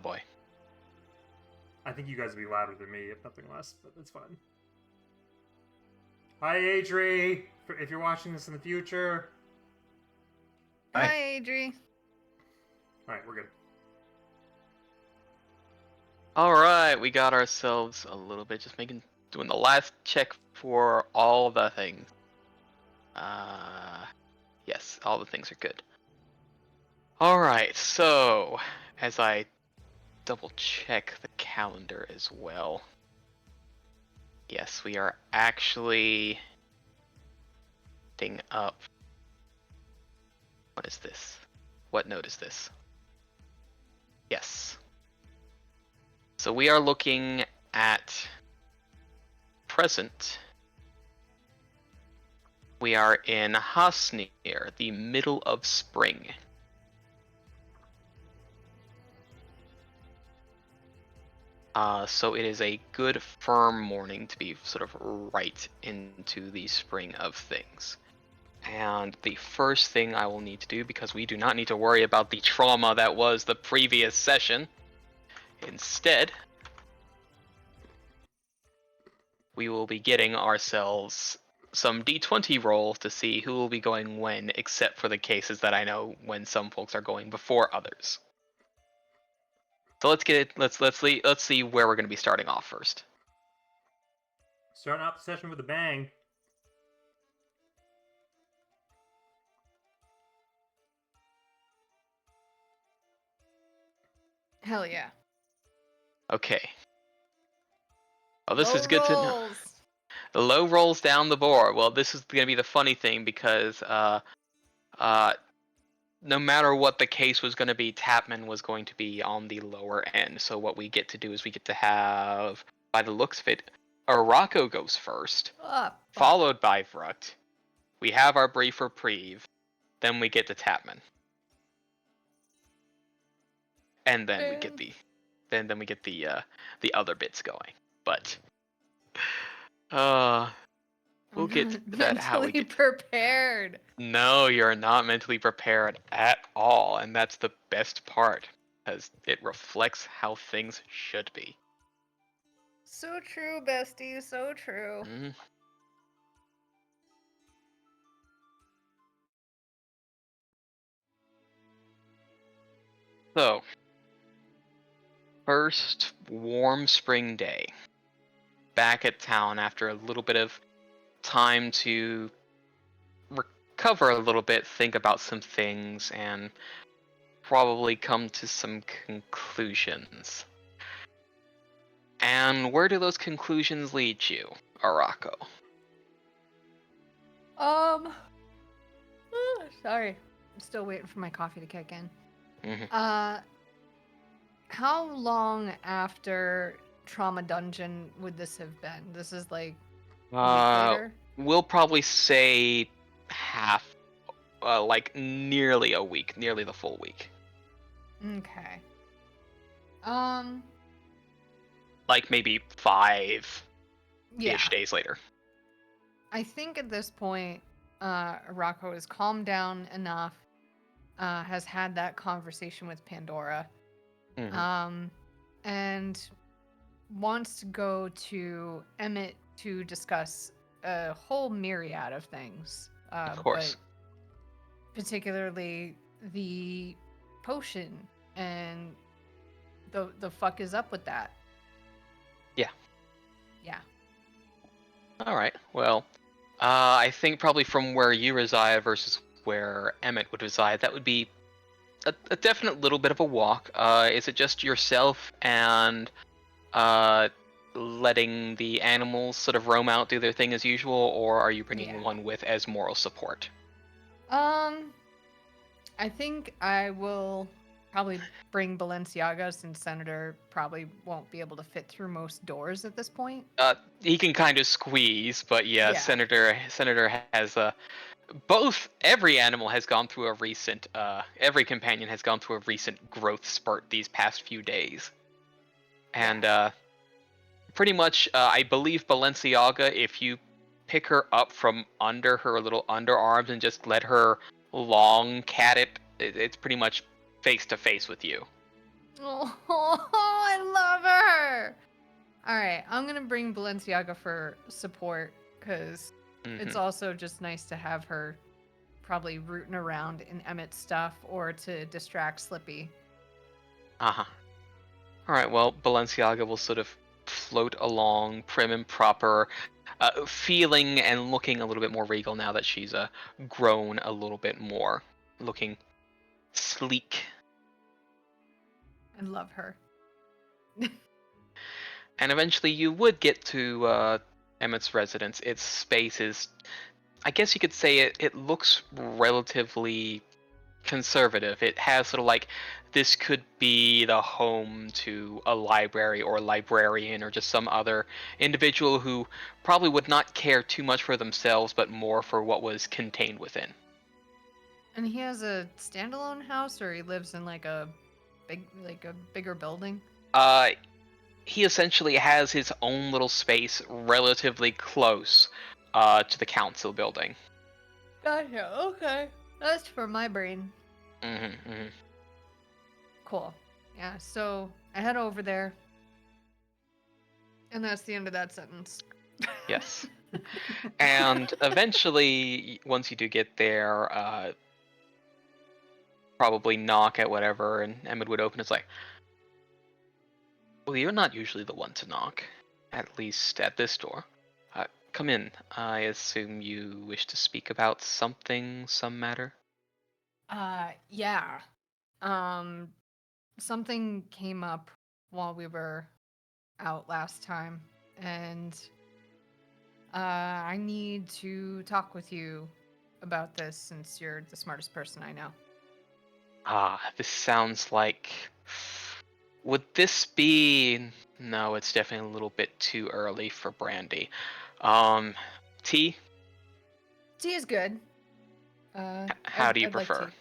boy. I think you guys would be louder than me, if nothing less, but that's fine. Hi, Adri! If you're watching this in the future. Hi, Adri. Alright, we're good. Alright, we got ourselves a little bit, just doing the last check for all the things. Yes, all the things are good. Alright, so, as I double check the calendar as well. Yes, we are actually up. What is this? What note is this? Yes. So we are looking at present. We are in Hasnir, the middle of spring. So it is a good firm morning to be sort of right into the spring of things. And the first thing I will need to do, because we do not need to worry about the trauma that was the previous session, instead, we will be getting ourselves some D20 rolls to see who will be going when, except for the cases that I know when some folks are going before others. So let's get it. Let's see where we're going to be starting off first. Starting out the session with a bang. Hell yeah. Okay. Well, this is good to know. Rolls. The low rolls down the board. Well, this is going to be the funny thing because no matter what the case was going to be, Tapman was going to be on the lower end. So what we get to do is we get to have, by the looks of it, Arako goes first, followed by Vrut. We have our brief reprieve, then we get to Tapman, and then we get the other bits going. But we'll get to that. How we get prepared. No, you're not mentally prepared at all, and that's the best part, because it reflects how things should be. So true, bestie. So true. So, first warm spring day. Back at town after a little bit of time to recover a little bit, think about some things, and probably come to some conclusions. And where do those conclusions lead you, Arako? Sorry. I'm still waiting for my coffee to kick in. Mm-hmm. How long after Trauma Dungeon would this have been? This is like a week later? We'll probably say half, like nearly a week, nearly the full week. Okay. Like maybe 5-ish days later. I think at this point, Rocco has calmed down enough, has had that conversation with Pandora, and wants to go to Emmett to discuss a whole myriad of things. Of course. But particularly the potion and the fuck is up with that. Yeah. Yeah. All right. Well, I think probably from where you reside versus where Emmett would reside, that would be a definite little bit of a walk. Is it just yourself and letting the animals sort of roam out, do their thing as usual, or are you bringing one with as moral support? I think I will probably bring Balenciaga, since Senator probably won't be able to fit through most doors at this point. He can kind of squeeze, but yeah. Senator has every animal has gone through a recent every companion has gone through a recent growth spurt these past few days. And pretty much I believe Balenciaga, if you pick her up from under her little underarms and just let her long cat it's pretty much face to face with you. Oh, I love her. All right, I'm gonna bring Balenciaga for support because it's also just nice to have her probably rooting around in Emmett's stuff or to distract Slippy. Uh-huh. Alright, well, Balenciaga will sort of float along, prim and proper, feeling and looking a little bit more regal now that she's grown a little bit more. Looking sleek. I love her. And eventually you would get to Emmett's residence. Its space is, I guess you could say it looks relatively conservative. It has sort of like, this could be the home to a library or a librarian or just some other individual who probably would not care too much for themselves, but more for what was contained within. And he has a standalone house, or he lives in like a bigger building. He essentially has his own little space relatively close to the council building. Gotcha. Okay, that's for my brain. Mm-hmm. Cool. Yeah. So I head over there, and that's the end of that sentence. Yes. And eventually, once you do get there, probably knock at whatever, and Emmett would open. It's like, well, you're not usually the one to knock, at least at this door. Come in. I assume you wish to speak about something, some matter? Yeah. Something came up while we were out last time, and I need to talk with you about this since you're the smartest person I know. This sounds like... Would this be... No, it's definitely a little bit too early for Brandy. Tea? Tea is good. How do you I'd like prefer? tea.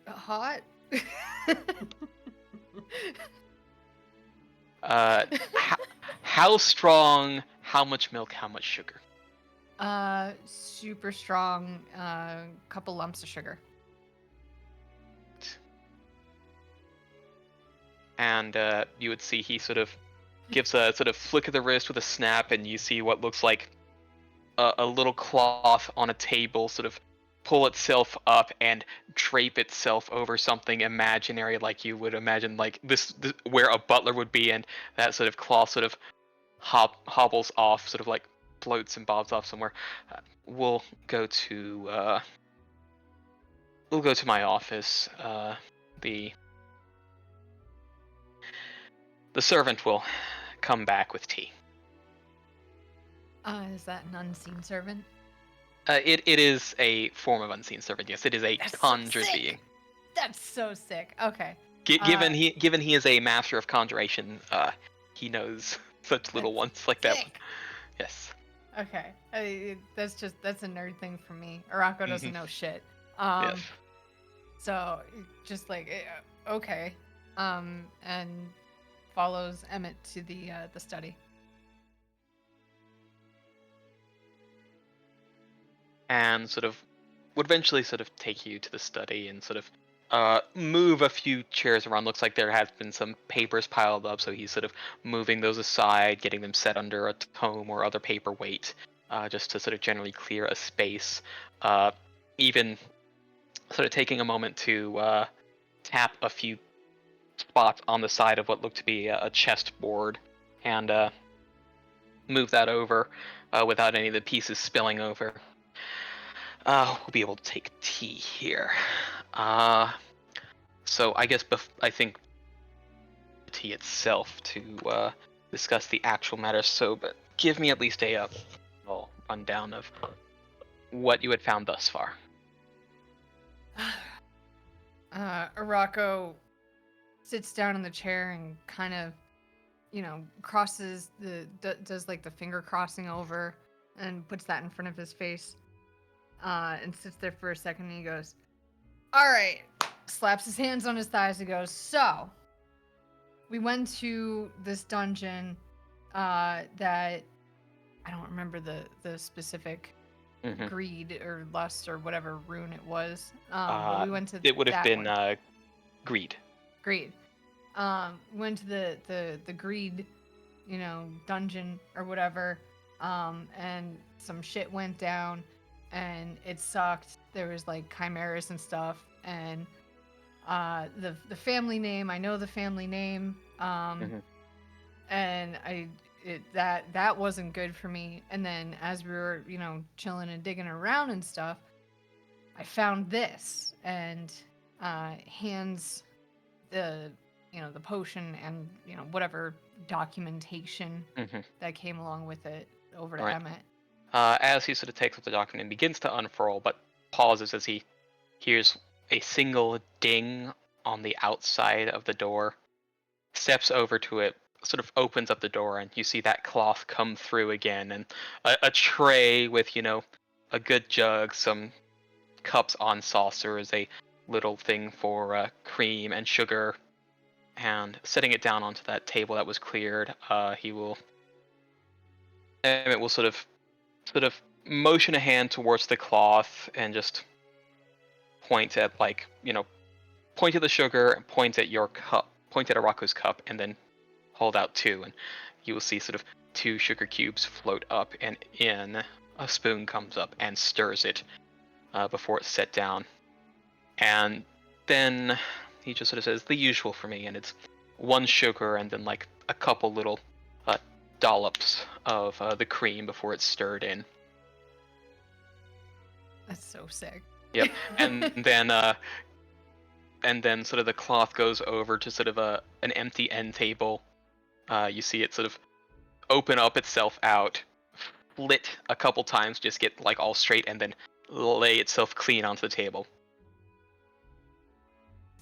Hot. How strong, how much milk, how much sugar? Super strong. Couple lumps of sugar. And you would see he sort of gives a sort of flick of the wrist with a snap, and you see what looks like a little cloth on a table sort of pull itself up and drape itself over something imaginary, like you would imagine, like this where a butler would be, and that sort of cloth sort of hobbles off, sort of like floats and bobs off somewhere. We'll go to my office. The servant will come back with tea. Is that an unseen servant? It is a form of unseen servant. Yes, it is a That's so conjured sick. being. That's so sick. Okay. Given he is a master of conjuration, he knows such little ones like that one. Sick. Yes. Okay. That's a nerd thing for me. Arako doesn't know shit. Yes. So just like okay. And follows Emmett to the study. And sort of would eventually sort of take you to the study and sort of move a few chairs around. Looks like there has been some papers piled up, so he's sort of moving those aside, getting them set under a tome or other paperweight, just to sort of generally clear a space. Even sort of taking a moment to tap a few spots on the side of what looked to be a chessboard and move that over without any of the pieces spilling over. We'll be able to take tea here. So I guess I think tea itself to discuss the actual matter. So, but give me at least a rundown of what you had found thus far. Arako sits down in the chair and kind of, crosses does like the finger crossing over and puts that in front of his face. And sits there for a second and he goes, all right, slaps his hands on his thighs and goes, so we went to this dungeon that I don't remember the specific greed or lust or whatever rune it was. But we went to it would have that been one. greed. Greed. Went to the greed, dungeon or whatever, and some shit went down, and it sucked. There was like chimeras and stuff, and the family name. I know the family name, and that wasn't good for me. And then as we were chilling and digging around and stuff, I found this and hands the the potion and whatever documentation that came along with it over to Emmett. As he sort of takes up the document and begins to unfurl, but pauses as he hears a single ding on the outside of the door, steps over to it, sort of opens up the door, and you see that cloth come through again, and a tray with, a good jug, some cups on saucers, a little thing for cream and sugar, and setting it down onto that table that was cleared, Emmett will sort of motion a hand towards the cloth and just point at point at the sugar and point at your cup, point at Arako's cup, and then hold out two, and you will see sort of 2 sugar cubes float up, and in a spoon comes up and stirs it before it's set down, and then he just sort of says the usual for me, and it's 1 sugar and then like a couple little dollops of the cream before it's stirred in. That's so sick. Yep, and then sort of the cloth goes over to sort of an empty end table. You see it sort of open up itself out, flit a couple times, just get like all straight, and then lay itself clean onto the table.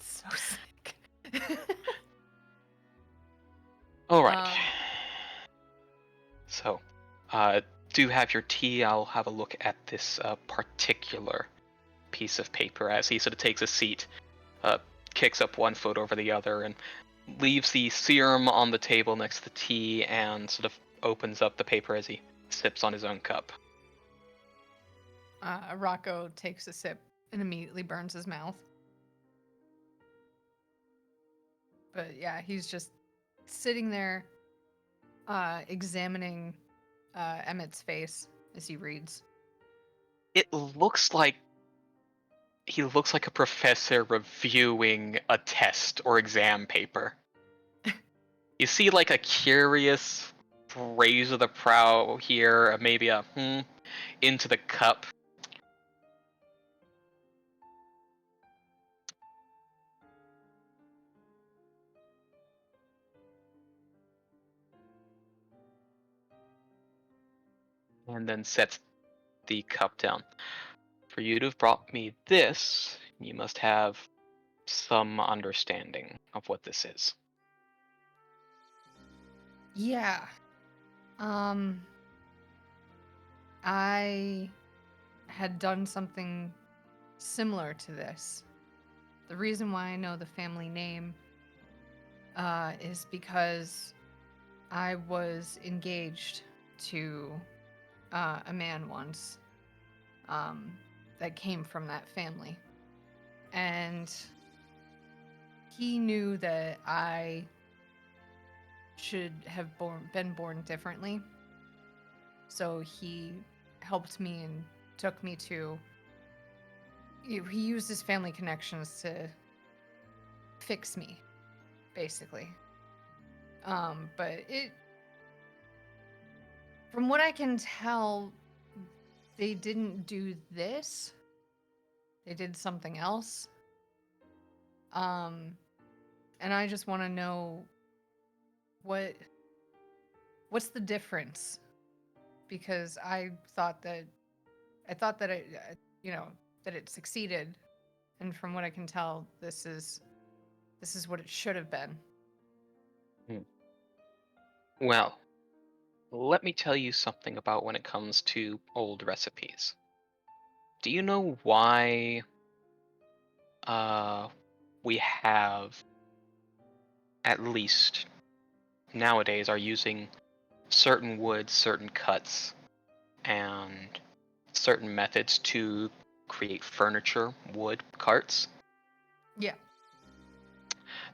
So sick. All right. So, do have your tea. I'll have a look at this particular piece of paper as he sort of takes a seat, kicks up 1 foot over the other, and leaves the serum on the table next to the tea, and sort of opens up the paper as he sips on his own cup. Rocco takes a sip and immediately burns his mouth. But yeah, he's just sitting there, examining Emmett's face as he reads. It looks like he looks like a professor reviewing a test or exam paper. You see like a curious raise of the brow here, maybe a into the cup. And then sets the cup down. For you to have brought me this, you must have some understanding of what this is. Yeah. I had done something similar to this. The reason why I know the family name is because I was engaged to a man once that came from that family. And he knew that I should have been born differently. So he helped me and took me to... He used his family connections to fix me, basically. But it... From what I can tell, they didn't do this. They did something else. And I just want to know what's the difference? Because I thought that it, that it succeeded, and from what I can tell, this is what it should have been. Well, let me tell you something about when it comes to old recipes. Do you know why we have, at least nowadays, are using certain woods, certain cuts, and certain methods to create furniture, wood, carts? Yeah.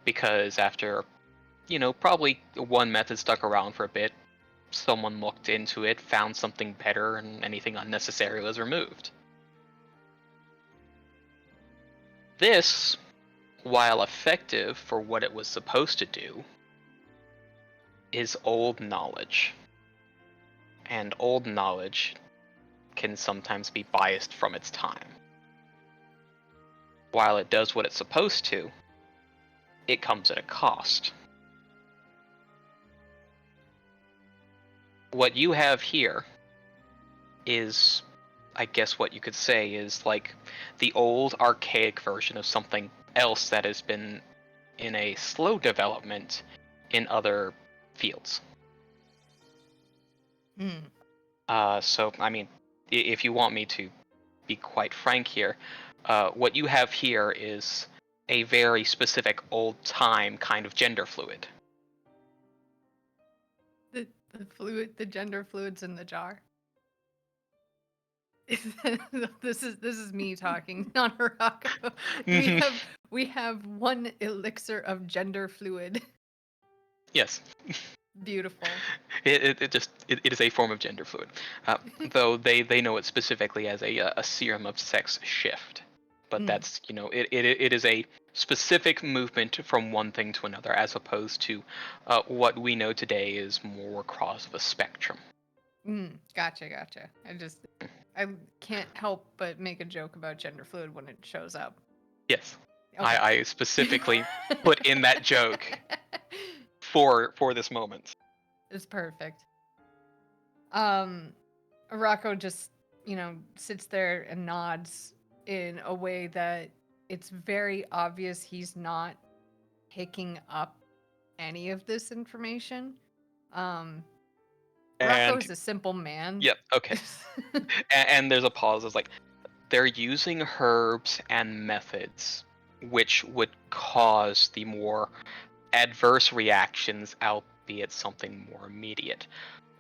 because after, probably one method stuck around for a bit, someone looked into it, found something better, and anything unnecessary was removed. This, while effective for what it was supposed to do, is old knowledge. And old knowledge can sometimes be biased from its time. While it does what it's supposed to, it comes at a cost. What you have here is, I guess what you could say is like the old archaic version of something else that has been in a slow development in other fields. So, I mean, if you want me to be quite frank here, what you have here is a very specific old-time kind of gender fluid. The gender fluids in the jar. This is me talking, not Rocco. We have one elixir of gender fluid. Yes. Beautiful. It is a form of gender fluid, though they know it specifically as a serum of sex shift. But that's it is a specific movement from one thing to another, as opposed to what we know today is more across of a spectrum. Gotcha. I can't help but make a joke about gender fluid when it shows up. Yes, Okay. I specifically put in that joke for this moment. It's perfect. Rocco just, sits there and nods in a way that it's very obvious he's not picking up any of this information. Rocco's a simple man. Yep, okay. and there's a pause. It's like, they're using herbs and methods which would cause the more adverse reactions, albeit something more immediate.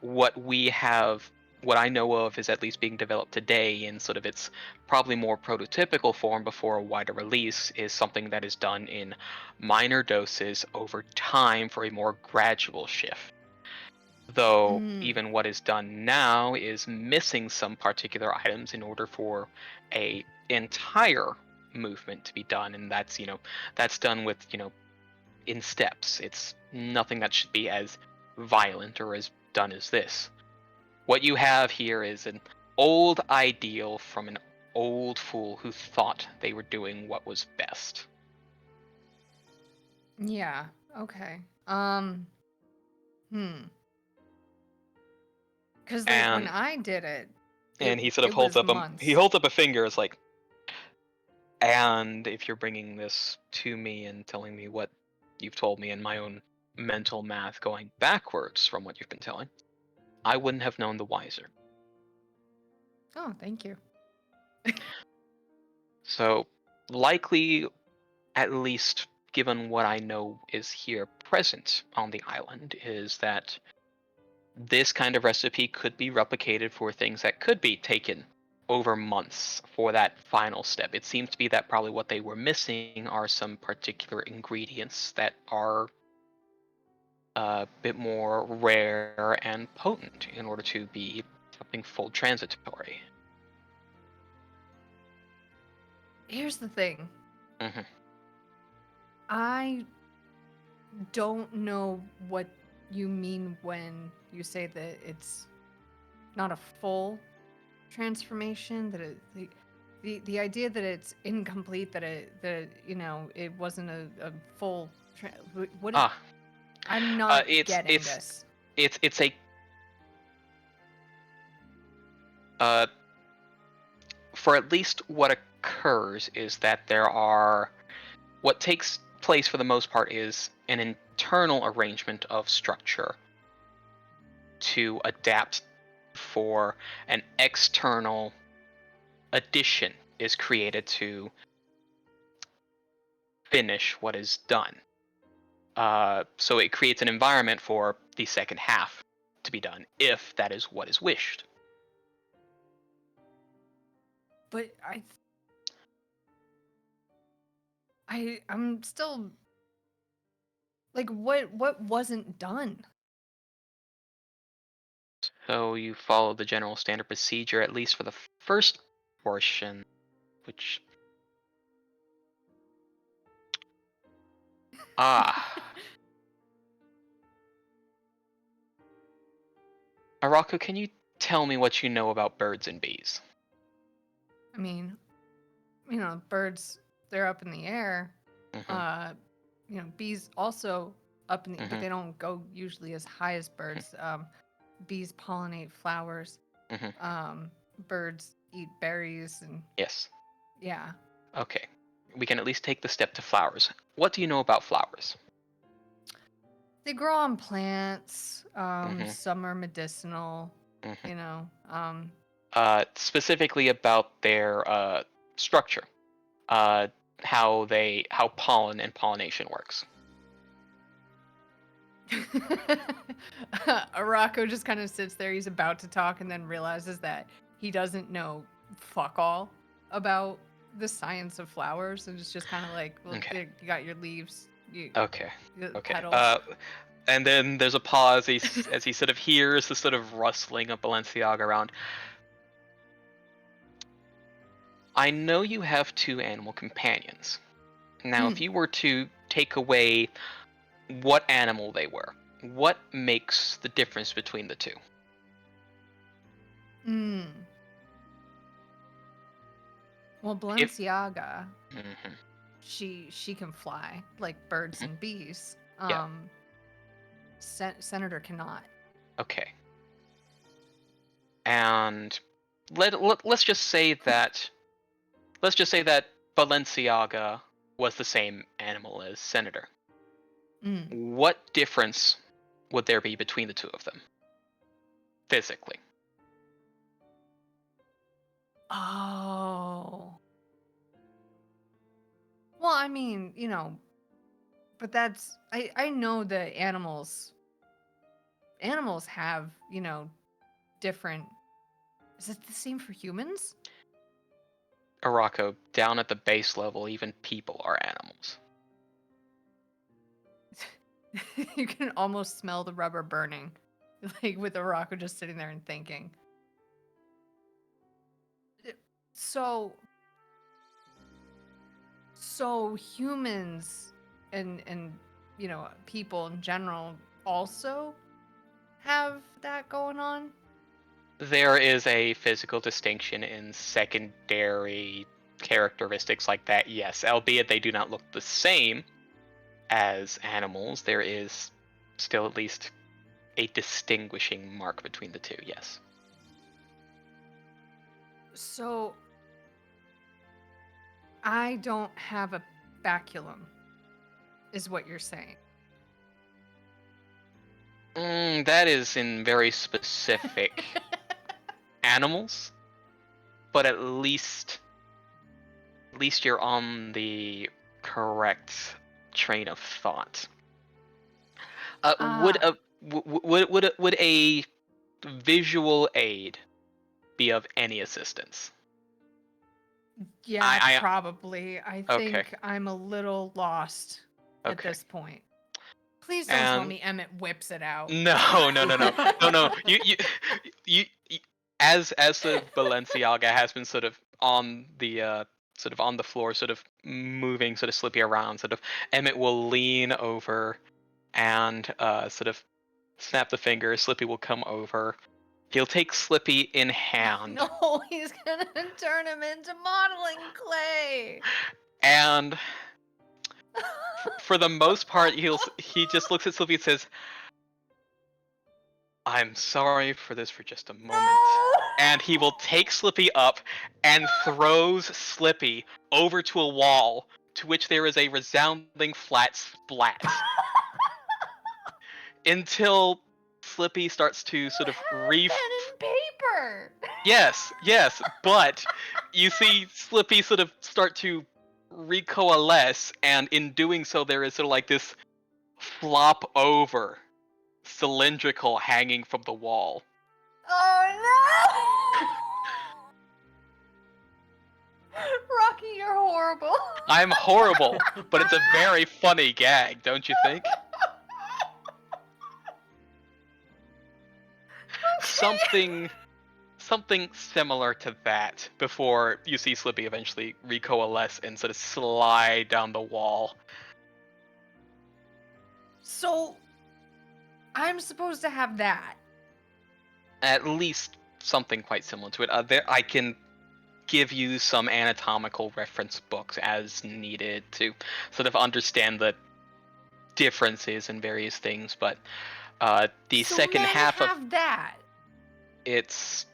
What I know of is at least being developed today in sort of its probably more prototypical form before a wider release is something that is done in minor doses over time for a more gradual shift. Though even what is done now is missing some particular items in order for a entire movement to be done, and that's done with in steps. It's nothing that should be as violent or as done as this. What you have here is an old ideal from an old fool who thought they were doing what was best. Yeah, okay. Because when I did it, and he sort of holds up a finger. It's like, and if you're bringing this to me and telling me what you've told me in my own mental math going backwards from what you've been telling, I wouldn't have known the wiser. Oh, thank you. So, likely, at least given what I know is here present on the island, is that this kind of recipe could be replicated for things that could be taken over months for that final step. It seems to be that probably what they were missing are some particular ingredients that are a bit more rare and potent in order to be something full transitory. Here's the thing. Mm-hmm. I don't know what you mean when you say that it's not a full transformation, that the idea that it's incomplete, that it wasn't a full I'm not getting this. It's a for at least what occurs is that what takes place for the most part is an internal arrangement of structure to adapt for an external addition is created to finish what is done. So it creates an environment for the second half to be done, if that is what is wished. But I'm still Like, what wasn't done? So you follow the general standard procedure, at least for the first portion, which... Ah. Araku, can you tell me what you know about birds and bees? I mean, birds, they're up in the air. Mm-hmm. Bees also up in the, but Mm-hmm. they don't go usually as high as birds. Bees pollinate flowers. Mm-hmm. Birds eat berries and Yes. yeah. Okay. We can at least take the step to flowers. What do you know about flowers? They grow on plants. Mm-hmm. Some are medicinal. Mm-hmm. You know. Specifically about their structure, how pollen and pollination works. Arako just kind of sits there. He's about to talk and then realizes that he doesn't know fuck all about the science of flowers, and it's just kind of like, well, Okay. you got your leaves, Okay. the Okay. petals. And then there's a pause as he sort of hears the sort of rustling of Balenciaga around. I know you have 2 animal companions. Now, if you were to take away what animal they were, what makes the difference between the 2? Well, If Balenciaga, Mhm. she can fly like birds Mhm. and bees. Yeah. Senator cannot. Okay. And let's just say that Balenciaga was the same animal as Senator. What difference would there be between the 2 of them physically? Oh. Well, I mean, but that's I know that animals have, different. Is it the same for humans? Araco, down at the base level, even people are animals. You can almost smell the rubber burning, like with Arako just sitting there and thinking. So humans and people in general also have that going on? There is a physical distinction in secondary characteristics like that, yes. Albeit they do not look the same as animals, there is still at least a distinguishing mark between the 2, yes. So I don't have a baculum, is what you're saying. That is in very specific animals, but at least you're on the correct train of thought. Would a visual aid be of any assistance? Yeah, probably. I Okay. think I'm a little lost at Okay. this point. Please don't tell And me Emmett whips it out. no. You as the Balenciaga has been sort of on the floor, sort of moving, sort of slippy around, sort of Emmett will lean over and sort of snap the finger. Slippy will come over. He'll take Slippy in hand. No, he's gonna turn him into modeling clay. And for the most part, he just looks at Slippy and says, "I'm sorry for this for just a moment." And he will take Slippy up and throws Slippy over to a wall, to which there is a resounding flat splat. Until Slippy starts to sort of Pen and paper. Yes, but you see Slippy sort of start to recoalesce, and in doing so, there is sort of like this flop over cylindrical hanging from the wall. Oh no! Rocky, you're horrible. I'm horrible, but it's a very funny gag, don't you think? something similar to that before you see Slippy eventually recoalesce and sort of slide down the wall. So, I'm supposed to have that. At least something quite similar to it. I can give you some anatomical reference books as needed to sort of understand the differences in various things, but the So second men half of have that. it's,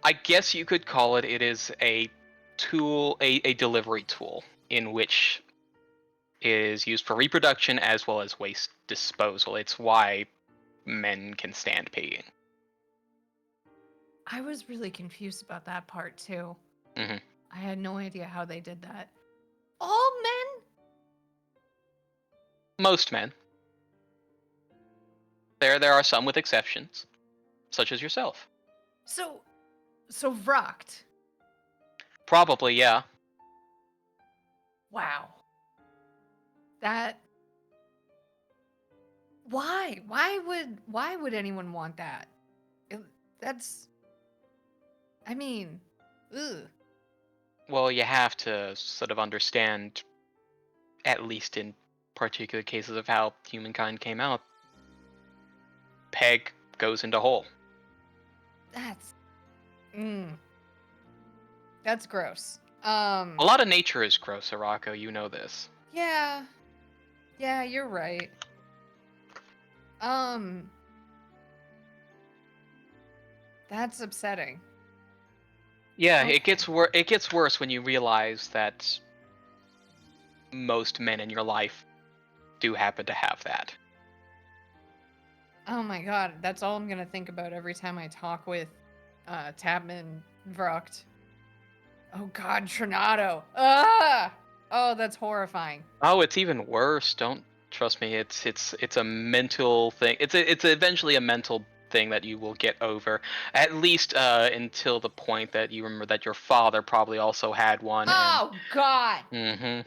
I guess you could call it is a tool, a delivery tool in which is used for reproduction as well as waste disposal. It's why men can stand peeing. I was really confused about that part too. Mhm. I had no idea how they did that. All men? Most men. There are some with exceptions, such as yourself. So Vrucht. Probably, yeah. Wow. That. Why? Why would anyone want that? That's. I mean, ugh. Well, you have to sort of understand, at least in particular cases of how humankind came out. Peg goes into hole. That's. Mm. That's gross. A lot of nature is gross, Arako. You know this. Yeah. Yeah, you're right. That's upsetting. Yeah, Okay. it gets worse when you realize that most men in your life do happen to have that. Oh my god, that's all I'm gonna think about every time I talk with Tabman Vrucht. Oh god, Trinado. Ah! Oh, that's horrifying. Oh, it's even worse. Don't trust me. It's a mental thing. It's eventually a mental thing that you will get over, at least until the point that you remember that your father probably also had one. Oh god. And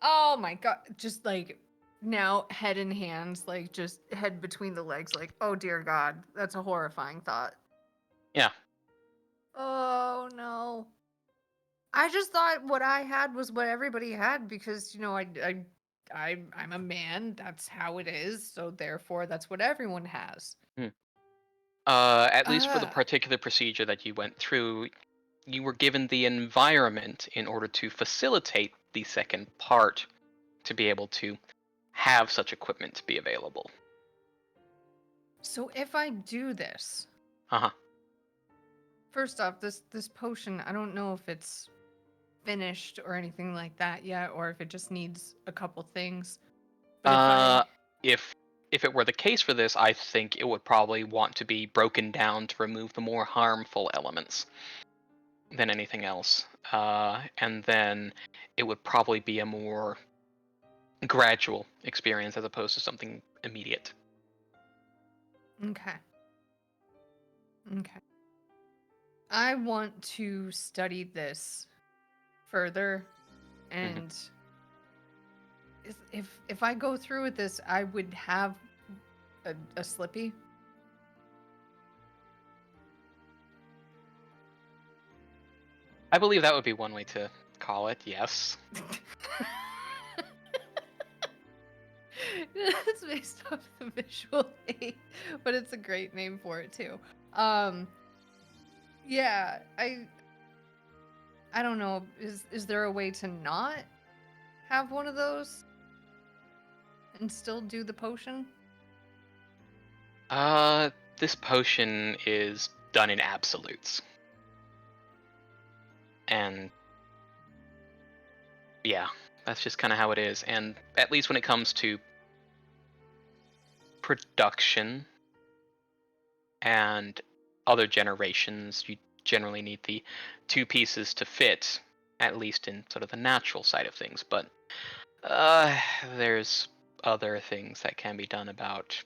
Oh my god. Just like now head in hands, like just head between the legs, like, oh dear god. That's a horrifying thought. yeah. Oh no. I just thought what I had was what everybody had because I'm a man. That's how it is. So therefore, that's what everyone has. Hmm. At least for the Uh, particular procedure that you went through, you were given the environment in order to facilitate the second part to be able to have such equipment to be available. so if I do this, Uh-huh. first off, this potion, I don't know if it's finished or anything like that yet, or if it just needs a couple things. But if Uh, I if it were the case for this, I think it would probably want to be broken down to remove the more harmful elements than anything else. And then it would probably be a more gradual experience as opposed to something immediate. okay, okay, I want to study this further, Mhm. and if I go through with this, I would have a Slippy. I believe that would be one way to call it, yes. It's based off the visual aid, but it's a great name for it too. Um, yeah, I don't know. Is there a way to not have one of those and still do the potion? This potion is done in absolutes. And yeah, that's just kind of how it is. And at least when it comes to production and other generations, you generally need the two pieces to fit, at least in sort of the natural side of things. But uh, there's other things that can be done about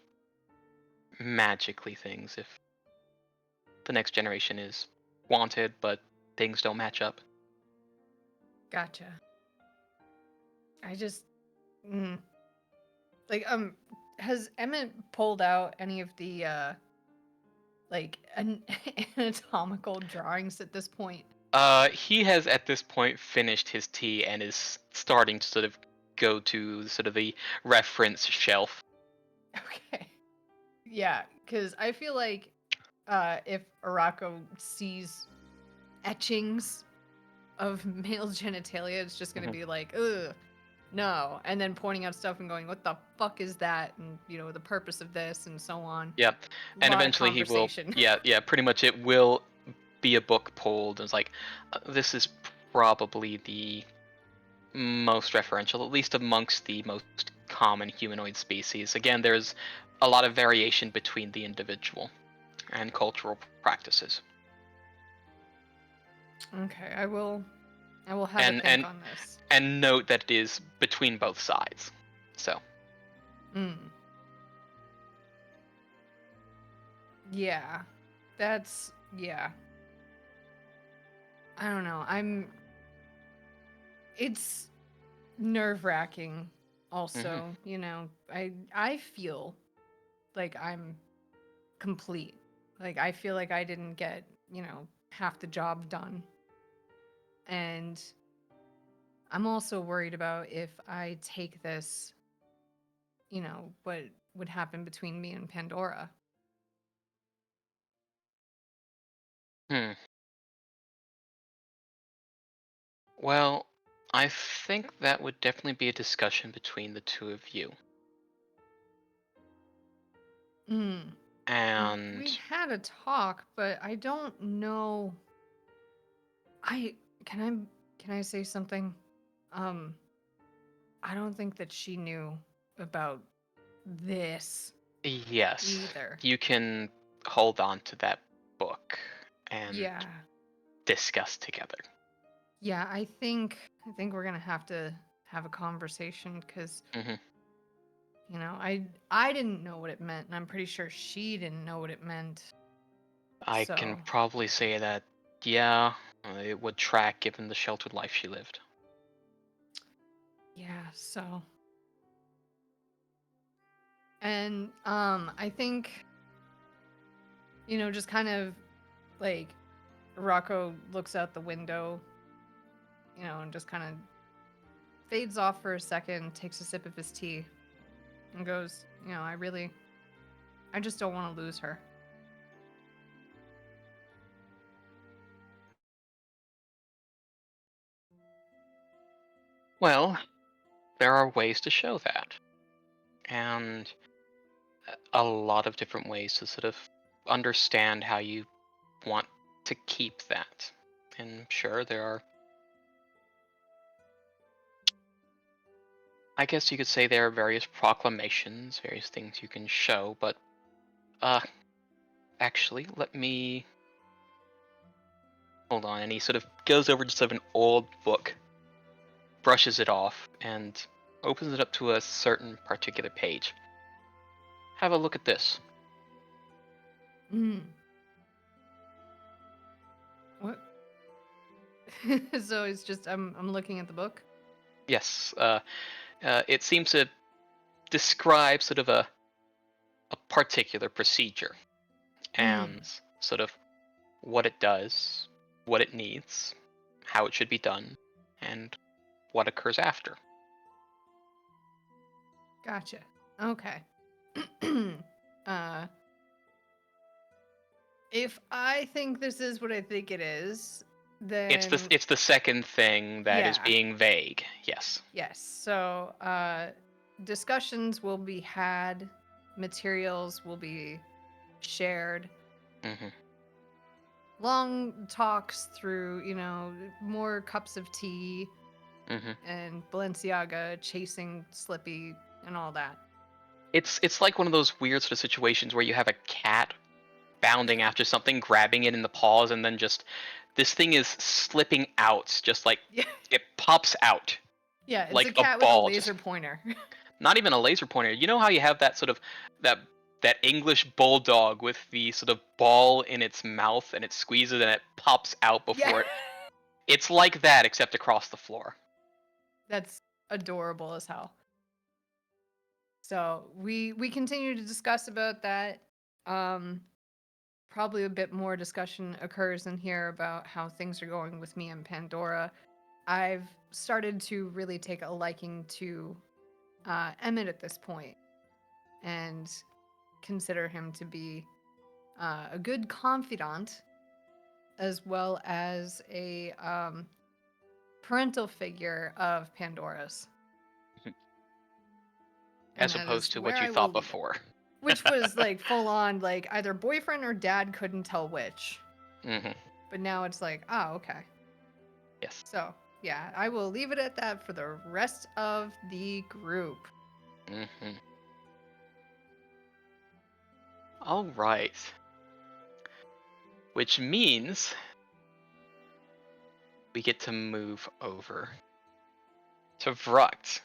magically things if the next generation is wanted, but things don't match up. Gotcha. I just like has Emmett pulled out any of the like anatomical drawings at this point? He has at this point finished his tea and is starting to sort of go to sort of the reference shelf. Okay. Yeah, because I feel like if Arako sees etchings of male genitalia, it's just gonna Mhm. be like, ugh, no, and then pointing out stuff and going, what the fuck is that? And the purpose of this and so on. Yeah, and Lot of eventually he will. conversation. Yeah. Pretty much, it will be a book pulled. It's like this is probably the most referential, at least amongst the most common humanoid species. Again, there's a lot of variation between the individual and cultural practices. Okay, I will have a And think on this. and note that it is between both sides. So, Mm. Yeah. Yeah. I don't know. It's nerve-wracking also, I feel like I'm complete. Like I feel like I didn't get, half the job done. And I'm also worried about if I take this, what would happen between me and Pandora. hmm. Well, I think that would definitely be a discussion between the two of you. Mm. And We had a talk, but I don't know. I can can I say something? Um, I don't think that she knew about this yes, either. you can hold on to that book and Yeah. discuss together. Yeah, I think we're gonna have to have a conversation because Hmm. I didn't know what it meant, and I'm pretty sure she didn't know what it meant. I can So probably say that, yeah, it would track given the sheltered life she lived. yeah, so and I think just kind of like Rocco looks out the window, and just kind of fades off for a second, takes a sip of his tea, and goes, I just don't want to lose her. Well, there are ways to show that, and a lot of different ways to sort of understand how you want to keep that. And sure, there are, I guess you could say there are various proclamations, various things you can show, but, uh, actually, let me, hold on, and he sort of goes over to sort of an old book, brushes it off, and opens it up to a certain particular page. Have a look at this. Mm. What? So it's just I'm looking at the book. Yes, it seems to describe sort of a particular procedure Mm. and sort of what it does, what it needs, how it should be done, and what occurs after. Gotcha. Okay. uh, if I think this is what I think it is, then It's the second thing that is yeah, being vague. Yes. yes. So discussions will be had, materials will be shared, Hmm. long talks through, more cups of tea Hmm. and Balenciaga chasing Slippy and all that. It's like one of those weird sort of situations where you have a cat bounding after something, grabbing it in the paws, and then just this thing is slipping out, just like Yeah. it pops out Yeah, it's a like a cat with a ball, laser just pointer. not even a laser pointer. You know how you have that sort of that that English bulldog with the sort of ball in its mouth and it squeezes and it pops out Yeah. before it. It's like that except across the floor. That's adorable as hell. So we continue to discuss about that. Um probably a bit more discussion occurs in here about how things are going with me and Pandora, I've started to really take a liking to Emmett at this point and consider him to be a good confidant as well as a parental figure of Pandora's. As And that opposed is to where what you I will thought leave it. before. Which was like full on, like either boyfriend or dad, couldn't tell which. Mm-hmm. But now it's like, oh, okay. Yes. So, yeah, I will leave it at that for the rest of the group. Mm-hmm. All right. Which means we get to move over to Vrucht.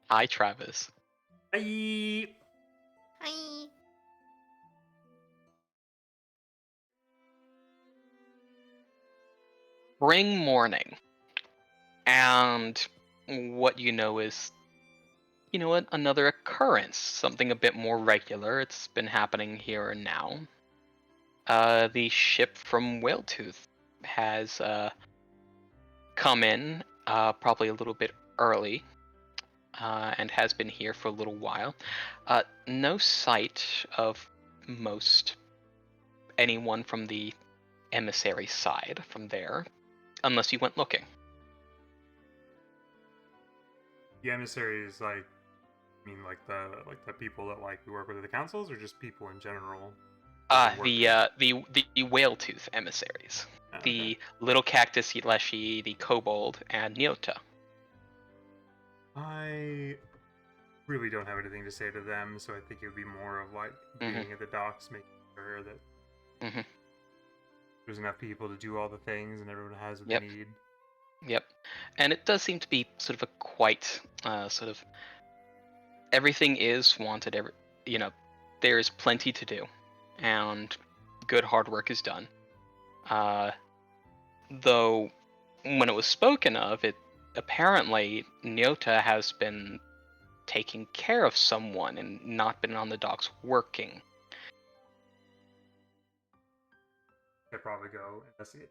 Hi, Travis. Hi. Hi. Spring morning. And what you know is, you know what, another occurrence, something a bit more regular. It's been happening here and now. The ship from Whaletooth has come in, probably a little bit early, and has been here for a little while. No sight of most anyone from the emissary side from there, unless you went looking. The emissary is like, I mean, like the people that like we work with at the councils, or just people in general. The Whaletooth emissaries. Oh, okay. The little cactus Leshy, the kobold, and Nyota. I really don't have anything to say to them, so I think it would be more of like being at the docks, making sure that there's enough people to do all the things and everyone has what they need. Yep. And it does seem to be sort of a quite sort of everything is wanted. There's plenty to do, and good hard work is done. Though, when it was spoken of, it apparently Nyota has been taking care of someone and not been on the docks working. I'd probably go investigate.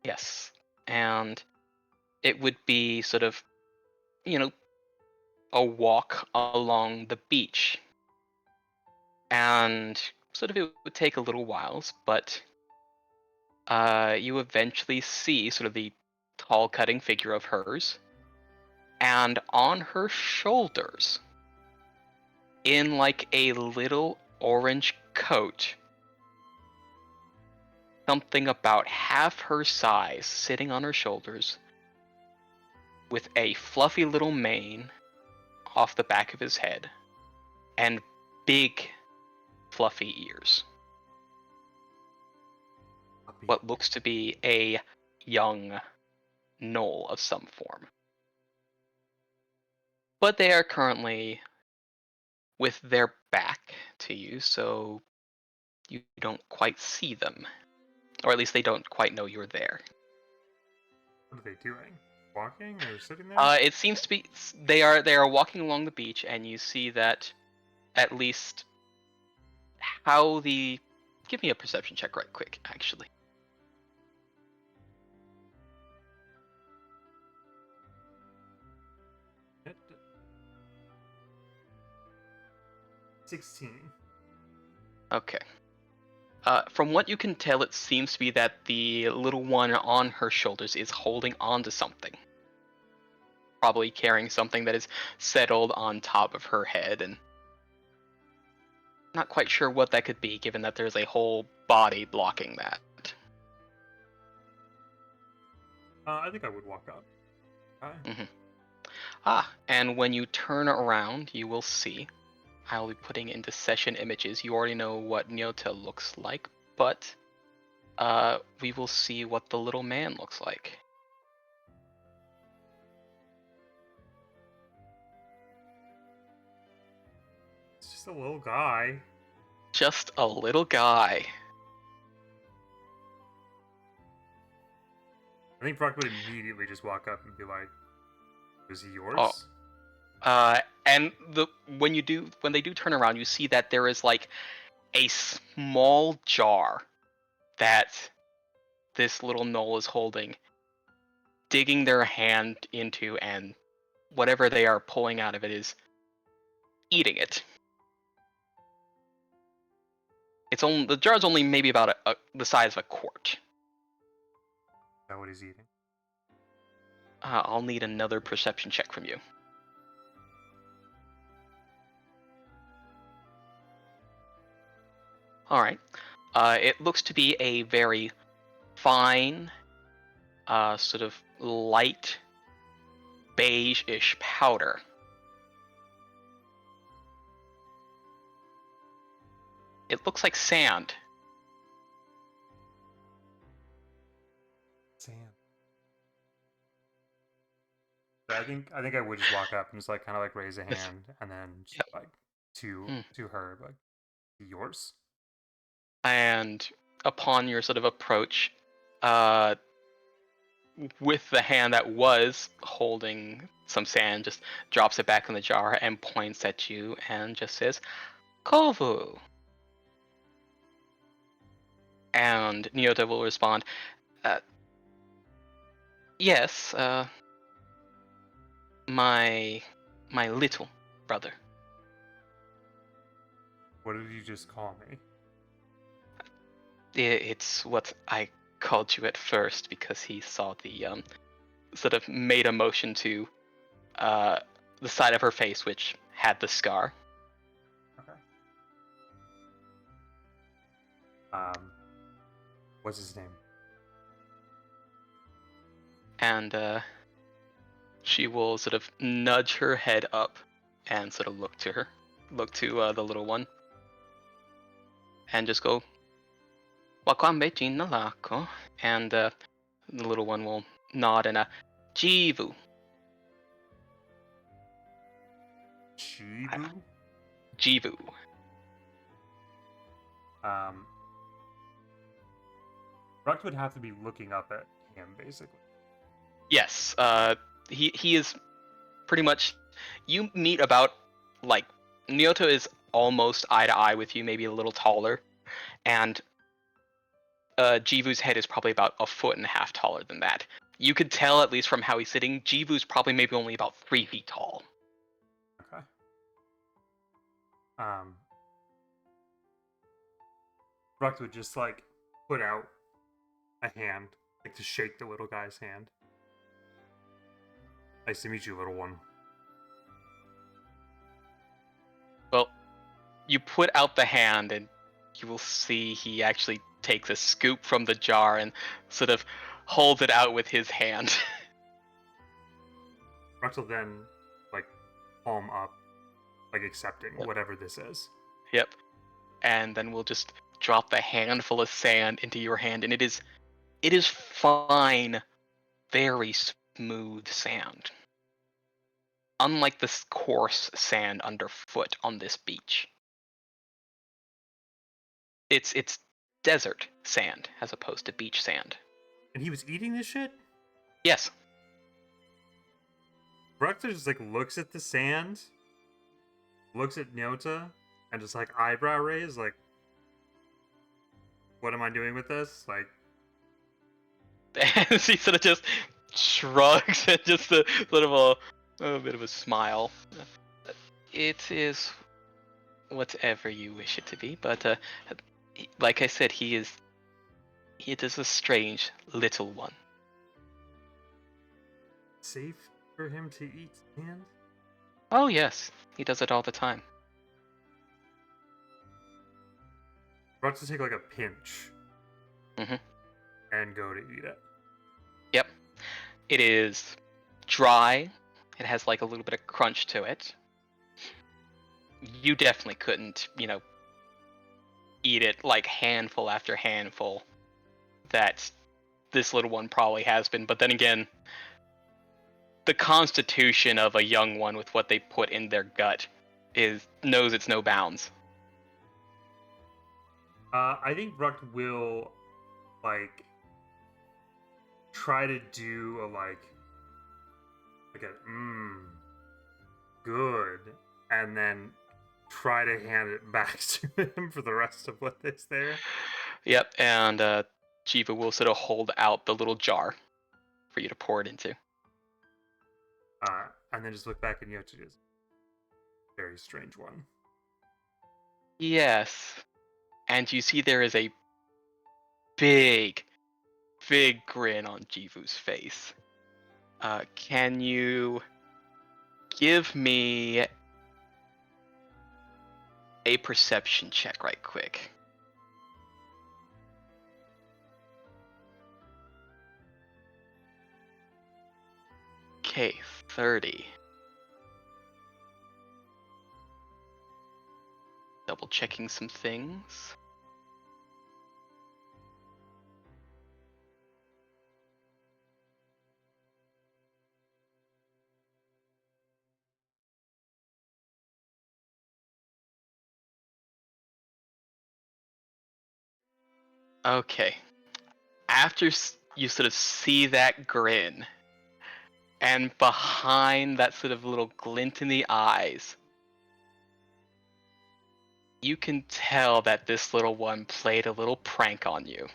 Yes, and it would be sort of, a walk along the beach. And sort of it would take a little whiles, but you eventually see sort of the tall cutting figure of hers, and on her shoulders, in like a little orange coat, something about half her size sitting on her shoulders, with a fluffy little mane off the back of his head, and big fluffy ears. What looks to be a young gnoll of some form. But they are currently with their back to you, so you don't quite see them. Or at least they don't quite know you're there. What are they doing? Walking or sitting there? It seems to be they are walking along the beach, and you see that at least how the give me a perception check right quick, actually. It- 16. Okay. From what you can tell, it seems to be that the little one on her shoulders is holding on to something. Probably carrying something that is settled on top of her head, and not quite sure what that could be, given that there's a whole body blocking that. I think I would walk up. Hi. And when you turn around, you will see. I'll be putting into session images. You already know what Nyota looks like, but we will see what the little man looks like. It's just a little guy. Just a little guy. I think Brock would immediately just walk up and be like, "Is he yours?" Oh. And when they do turn around, you see that there is like a small jar that this little knoll is holding, digging their hand into, and whatever they are pulling out of it is eating it. The jar's only maybe about the size of a quart. Is that what he's eating? I'll need another perception check from you. All right. It looks to be a very fine, sort of light beige-ish powder. It looks like sand. Sand. I think I would just walk up and just like kind of like raise a hand and then just like to her like yours. And upon your sort of approach, with the hand that was holding some sand, just drops it back in the jar and points at you and just says, "Kovu." And Nyota will respond, "Yes, my little brother." What did you just call me? It's what I called you at first because he saw the sort of made a motion to the side of her face which had the scar. Okay. What's his name? And she will sort of nudge her head up and sort of look to the little one, and just go, "Wakwambe Jina Lako," and the little one will nod and Jivu. Shivu? Jivu. Ruck would have to be looking up at him, basically. Yes, he is pretty much. You meet about, like, Nyoto is almost eye to eye with you, maybe a little taller, and Jivu's head is probably about 1.5 feet taller than that. You could tell, at least from how he's sitting, Jivu's probably maybe only about 3 feet tall. Okay. Ruck would just like put out a hand, like to shake the little guy's hand. Nice to meet you, little one. Well, you put out the hand, and you will see he actually takes a scoop from the jar and sort of holds it out with his hand. Ruck will then like palm up, like accepting whatever this is. Yep. And then we'll just drop the handful of sand into your hand, and it is fine, very smooth sand. Unlike the coarse sand underfoot on this beach. It's desert sand as opposed to beach sand. And he was eating this shit? Yes. Ruck just like looks at the sand, looks at Nyota, and just like eyebrow raise, like, what am I doing with this? Like, And she sort of just shrugs and just a sort of a bit of a smile. It is whatever you wish it to be, but like I said, he is a strange little one. safe for him to eat sand? Oh yes, he does it all the time. Ruck to take like a pinch Mm-hmm. and go to eat it. Yep. It is dry. It has like a little bit of crunch to it. You definitely couldn't, eat it like handful after handful that this little one probably has been. But then again, the constitution of a young one with what they put in their gut knows it's no bounds. I think Ruck will like try to do a good, and then try to hand it back to him for the rest of what is there. Yep, and Jiva will sort of hold out the little jar for you to pour it into. And then just look back and just very strange one. Yes, and you see there is a big grin on Jivu's face. Can you give me a perception check right quick? Okay, 30. Double checking some things. Okay. After you sort of see that grin, and behind that sort of little glint in the eyes, you can tell that this little one played a little prank on you.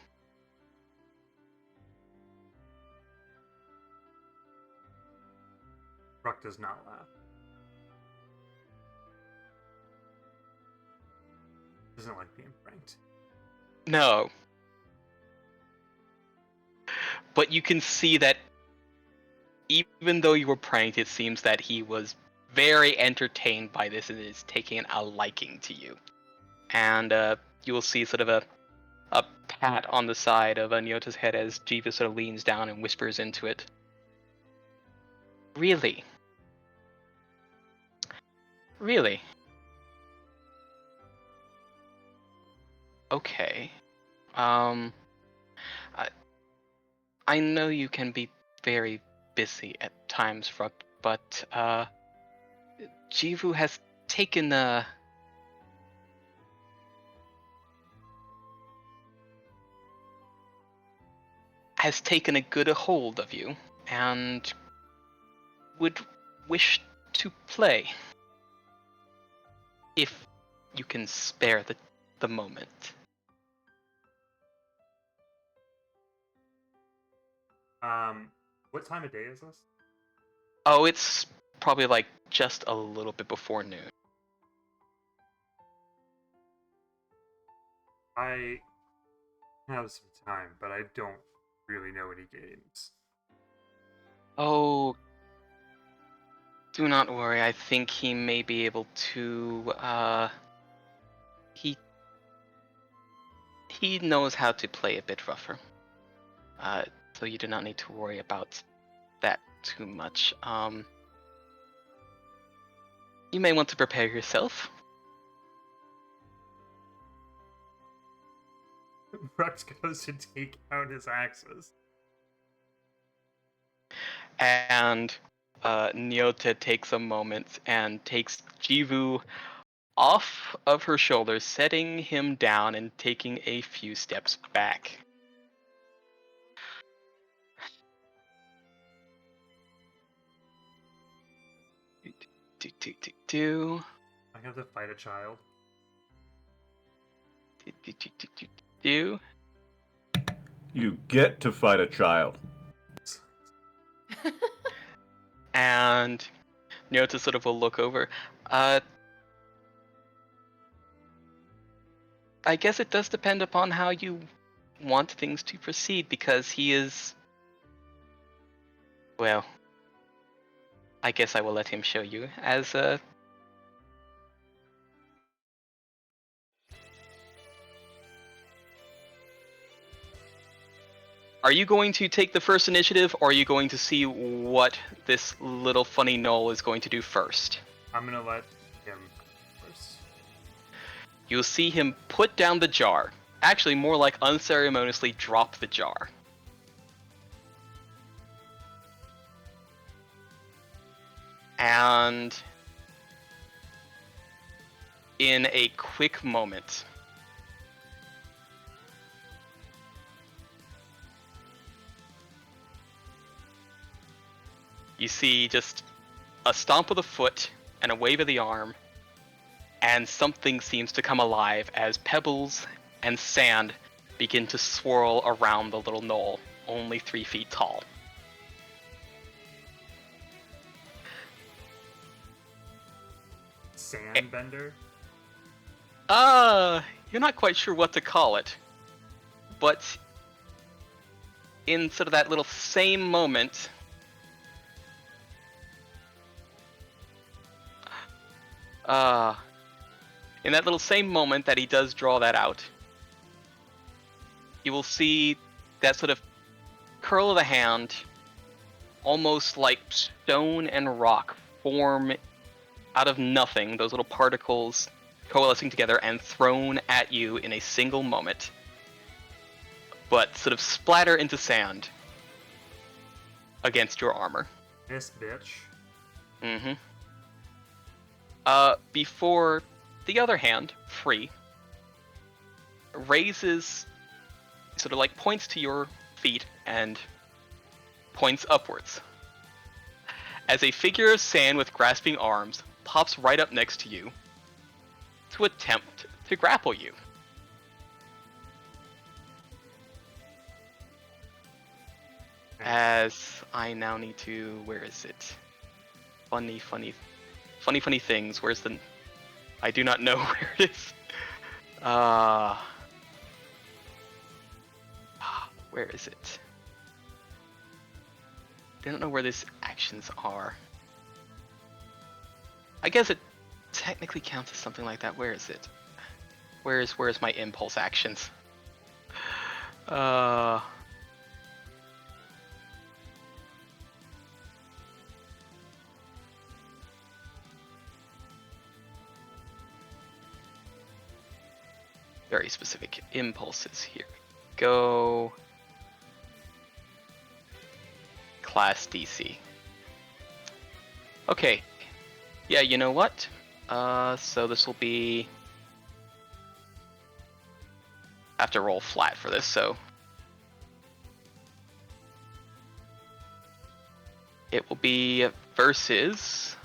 Ruck does not laugh. Doesn't like being pranked. No. But you can see that even though you were pranked, it seems that he was very entertained by this and is taking a liking to you. And you will see sort of a pat on the side of Nyota's head as Jiva sort of leans down and whispers into it. Really? Really? Okay. I know you can be very busy at times, Ruck, but Jivu has taken a good hold of you and would wish to play if you can spare the moment. What time of day is this? Oh, it's probably like just a little bit before noon. I have some time, but I don't really know any games. Oh, do not worry. I think he may be able to. He knows how to play a bit rougher. So you do not need to worry about that too much. You may want to prepare yourself. Rex goes to take out his axes. And Nyota takes a moment and takes Jivu off of her shoulders, setting him down and taking a few steps back. I have to fight a child. You get to fight a child. And Nyota sort of will look over. I guess it does depend upon how you want things to proceed, because he is... Well, I guess I will let him show you as Are you going to take the first initiative, or are you going to see what this little funny knoll is going to do first? I'm gonna let him first. You'll see him put down the jar. Actually, more like unceremoniously drop the jar. And in a quick moment, you see just a stomp of the foot and a wave of the arm, and something seems to come alive as pebbles and sand begin to swirl around the little knoll, only 3 feet tall. Sandbender? You're not quite sure what to call it, but in sort of that little same moment, in that little same moment that he does draw that out, you will see that sort of curl of the hand, almost like stone and rock, form out of nothing, those little particles coalescing together and thrown at you in a single moment, but sort of splatter into sand against your armor. This bitch. Mm-hmm. Before the other hand, free, raises, sort of like points to your feet and points upwards. As a figure of sand with grasping arms pops right up next to you to attempt to grapple you. As I now need to, where is it? Funny things. Where's the? I do not know where it is. Where is it? I don't know where these actions are. I guess it technically counts as something like that. Where is it? Where's my impulse actions? Very specific impulses here. Go class DC. Okay. Yeah, you know what? So this will be... I have to roll flat for this, so... It will be versus...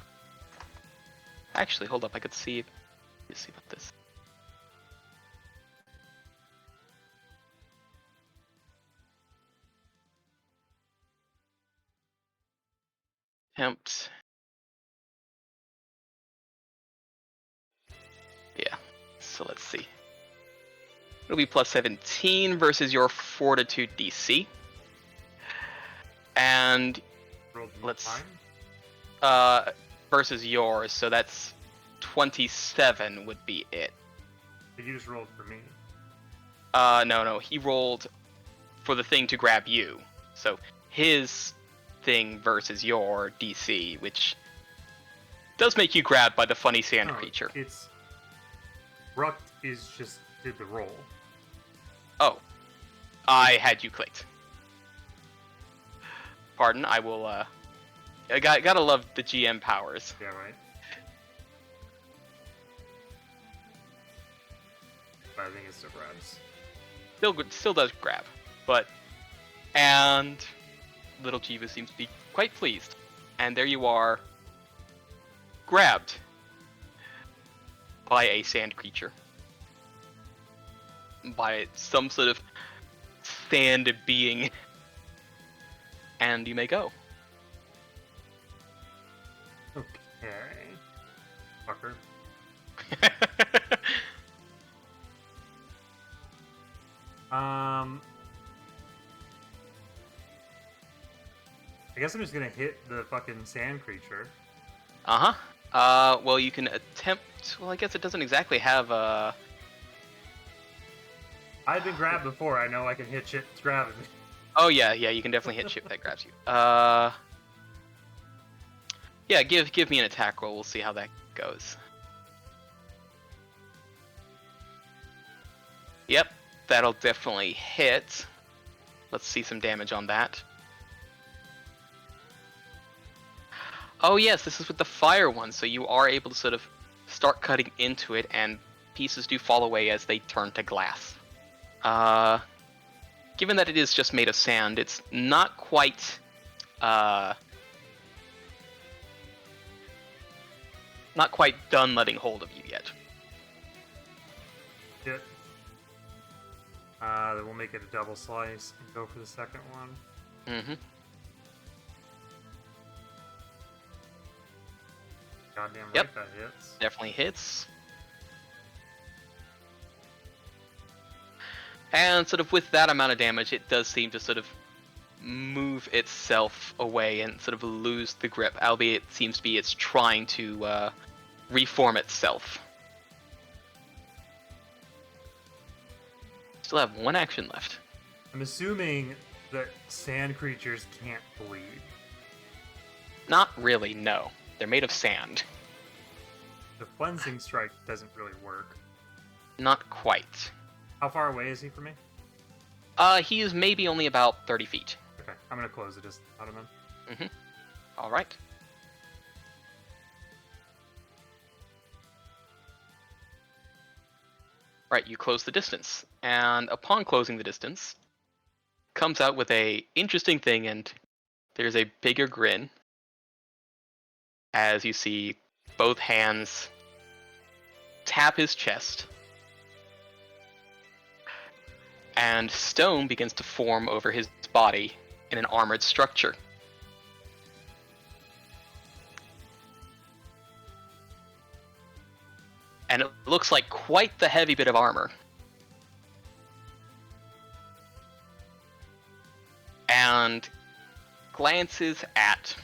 Actually, hold up, I could see... Let's see about this. Attempt. Yeah, so let's see. It'll be plus 17 versus your Fortitude DC. And let's versus yours, so that's 27 would be it. You just rolled for me. No, he rolled for the thing to grab you. So his thing versus your DC, which does make you grabbed by the funny sand creature. It's Ruck is just did the roll. Oh, I had you clicked. Pardon, I will. I gotta love the GM powers. Yeah, right. But I think it still grabs. Still does grab, but and little Jiva seems to be quite pleased, and there you are, grabbed by a sand creature, by some sort of sand being, and you may go. Okay. Fucker. I guess I'm just gonna hit the fucking sand creature. Well, you can attempt. Well, I guess it doesn't exactly have a. I've been grabbed before. I know I can hit shit that's grabbing me. Oh yeah, you can definitely hit shit that grabs you. Yeah, give me an attack roll. We'll see how that goes. Yep, that'll definitely hit. Let's see some damage on that. Oh yes, this is with the fire one, so you are able to sort of start cutting into it, and pieces do fall away as they turn to glass. Given that it is just made of sand, it's not quite not quite done letting hold of you yet. Shit. Then we'll make it a double slice and go for the second one. Mm-hmm. Goddamn right, Yep. that hits. Definitely hits. And sort of with that amount of damage, it does seem to sort of move itself away and sort of lose the grip, albeit it seems to be it's trying to reform itself. Still have one action left. I'm assuming that sand creatures can't bleed. Not really, no. They're made of sand. The cleansing strike doesn't really work. Not quite. How far away is he from me? He is maybe only about 30 feet. Okay, I'm gonna close the distance out of him. Mm-hmm. Alright. Right, you close the distance. And upon closing the distance, comes out with a interesting thing, and there's a bigger grin as you see both hands tap his chest, and stone begins to form over his body in an armored structure. And it looks like quite the heavy bit of armor. And glances at,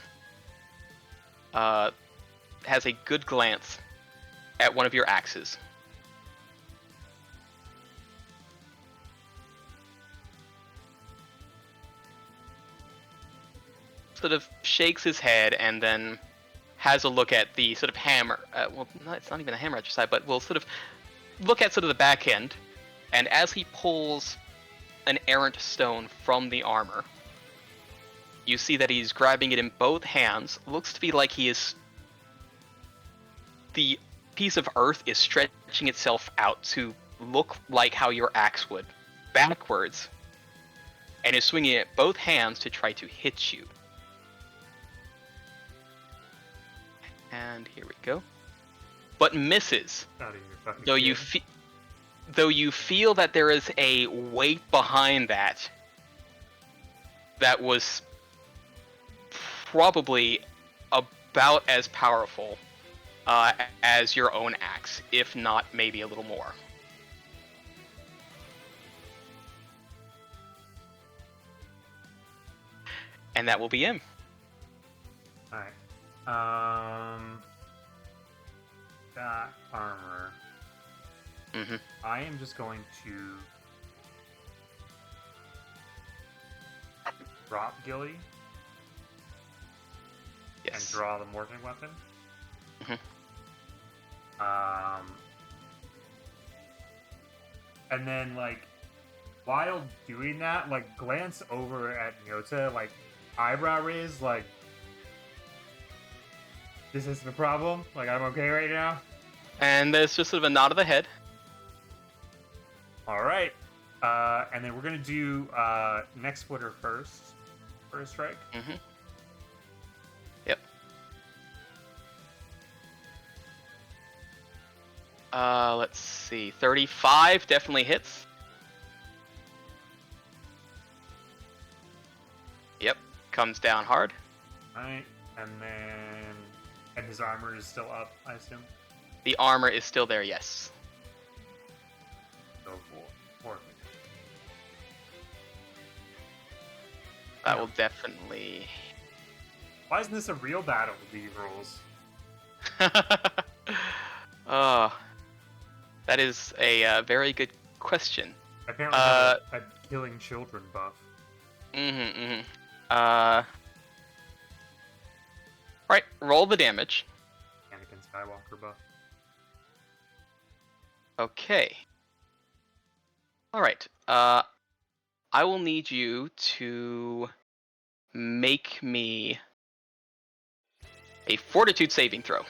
has a good glance at one of your axes. Sort of shakes his head and then has a look at the sort of hammer. Well, no, it's not even a hammer at your side, but we'll sort of look at sort of the back end. And as he pulls an errant stone from the armor, you see that he's grabbing it in both hands. Looks to be like he is... The piece of earth is stretching itself out to look like how your axe would, backwards, and is swinging it both hands to try to hit you. And here we go. But misses. Out of your fucking Though you feel that there is a weight behind that was probably about as powerful as your own axe, if not maybe a little more. And that will be him. Alright. That armor. Mm-hmm. I am just going to drop Gilly and Yes. draw the morphing weapon. Mhm. And then, like, while doing that, like, glance over at Nyota, like, eyebrow raise, like, this isn't a problem? Like, I'm okay right now? And there's just sort of a nod of the head. Alright. And then we're gonna do next footer first for a strike. Mm-hmm. Yep. Let's see. 35 definitely hits. Yep. Comes down hard. Alright. And then... And his armor is still up, I assume? The armor is still there, yes. Go for That will definitely... Why isn't this a real battle with these rules? That is a very good question. I apparently have a killing children buff. Right, roll the damage. Anakin Skywalker buff. Okay. Alright, I will need you to make me a fortitude saving throw.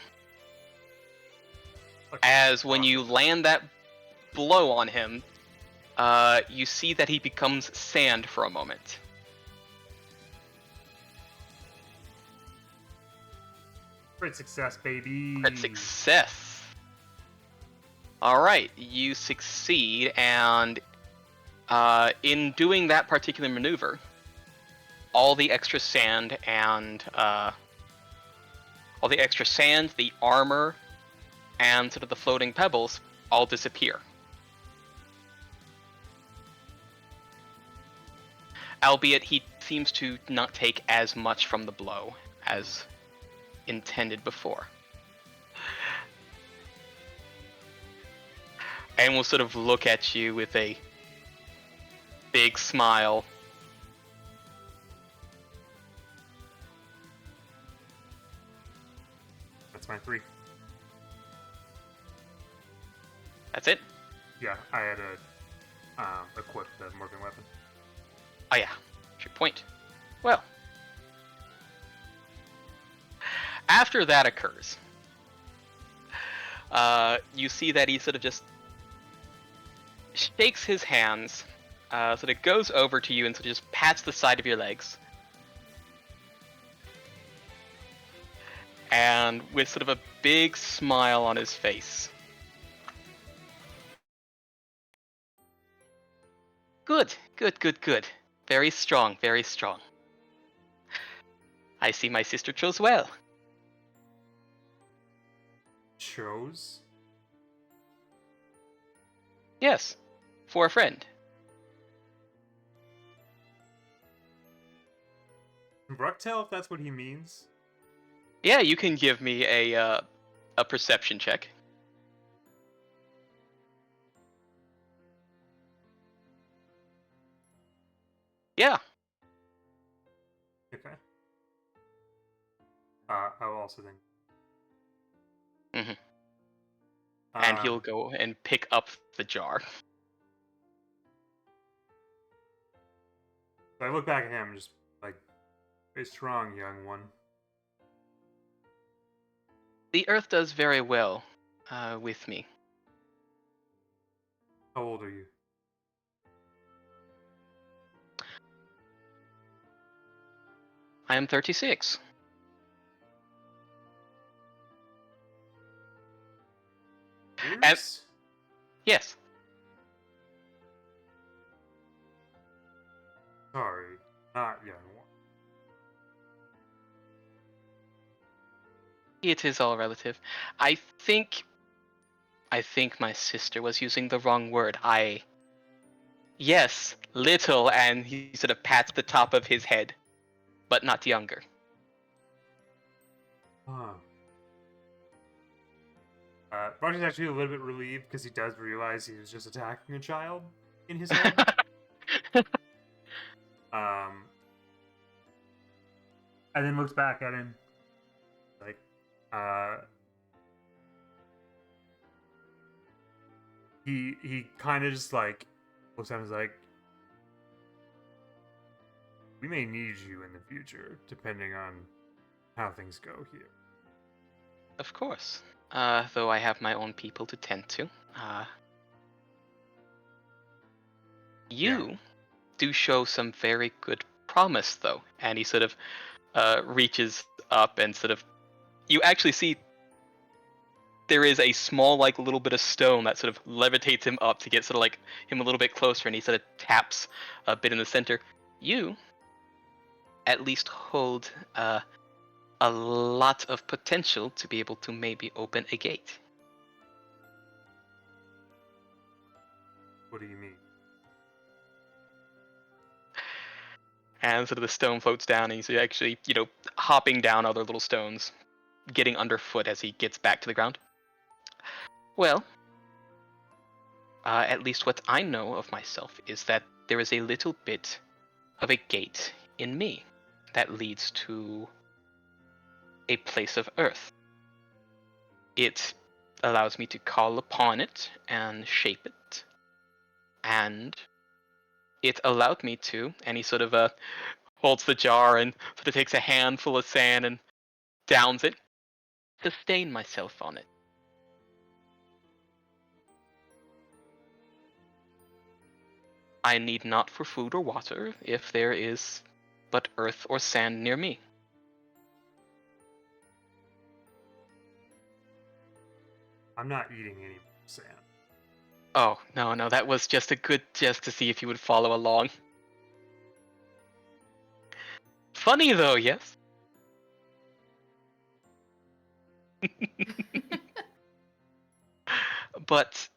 As when you land that blow on him, you see that he becomes sand for a moment. Great success, baby. Crit success. Alright, you succeed, and in doing that particular maneuver, all the extra sand, the armor, and sort of the floating pebbles all disappear. Albeit he seems to not take as much from the blow as intended before. And will sort of look at you with a big smile. That's my 3. That's it? Yeah, I had to equip the morphing weapon. Oh yeah, your point. Well, after that occurs, you see that he sort of just shakes his hands, sort of goes over to you and sort of just pats the side of your legs. And with sort of a big smile on his face. Good, good, good, good. Very strong, very strong. I see my sister chose well. Chose? Yes, for a friend. Brucktail, if that's what he means. Yeah, you can give me a perception check. Yeah. Okay. I will also then. And he'll go and pick up the jar. So I look back at him, just like, very strong, young one. The Earth does very well with me. How old are you? I am 36. And yes. Sorry, not young one. It is all relative. I think my sister was using the wrong word. Yes, little, and he sort of pats the top of his head, but not younger. Huh. Roger's actually a little bit relieved because he does realize he was just attacking a child in his head. And then looks back at him like, he kind of just like looks at him and is like, we may need you in the future, depending on how things go here. Of course. Though I have my own people to tend to. You do show some very good promise, though. And he sort of reaches up and sort of... You actually see there is a small, like, little bit of stone that sort of levitates him up to get sort of like him a little bit closer, and he sort of taps a bit in the center. You at least hold a lot of potential to be able to maybe open a gate. What do you mean? And sort of the stone floats down, and he's actually, hopping down other little stones, getting underfoot as he gets back to the ground. Well, at least what I know of myself is that there is a little bit of a gate in me that leads to a place of earth. It allows me to call upon it and shape it, and it allowed me to, and he sort of holds the jar and sort of takes a handful of sand and downs it, sustain myself on it. I need not for food or water if there is but earth or sand near me. I'm not eating any sand. Oh, no, that was just to see if you would follow along. Funny though, yes? But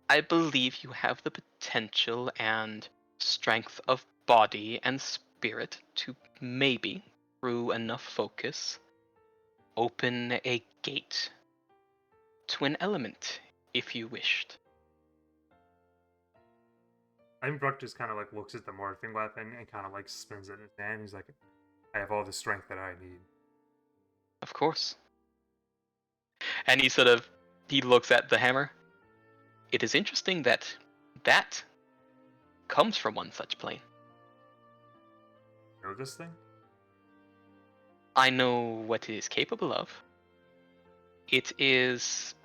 I believe you have the potential and strength of body and spirit to maybe, through enough focus, open a gate to an element if you wished. I think Bruck just kind of like looks at the morphing weapon and kind of like spins it in his hand. He's like, I have all the strength that I need. Of course. And he looks at the hammer. It is interesting that comes from one such plane. You know this thing? I know what it is capable of. It is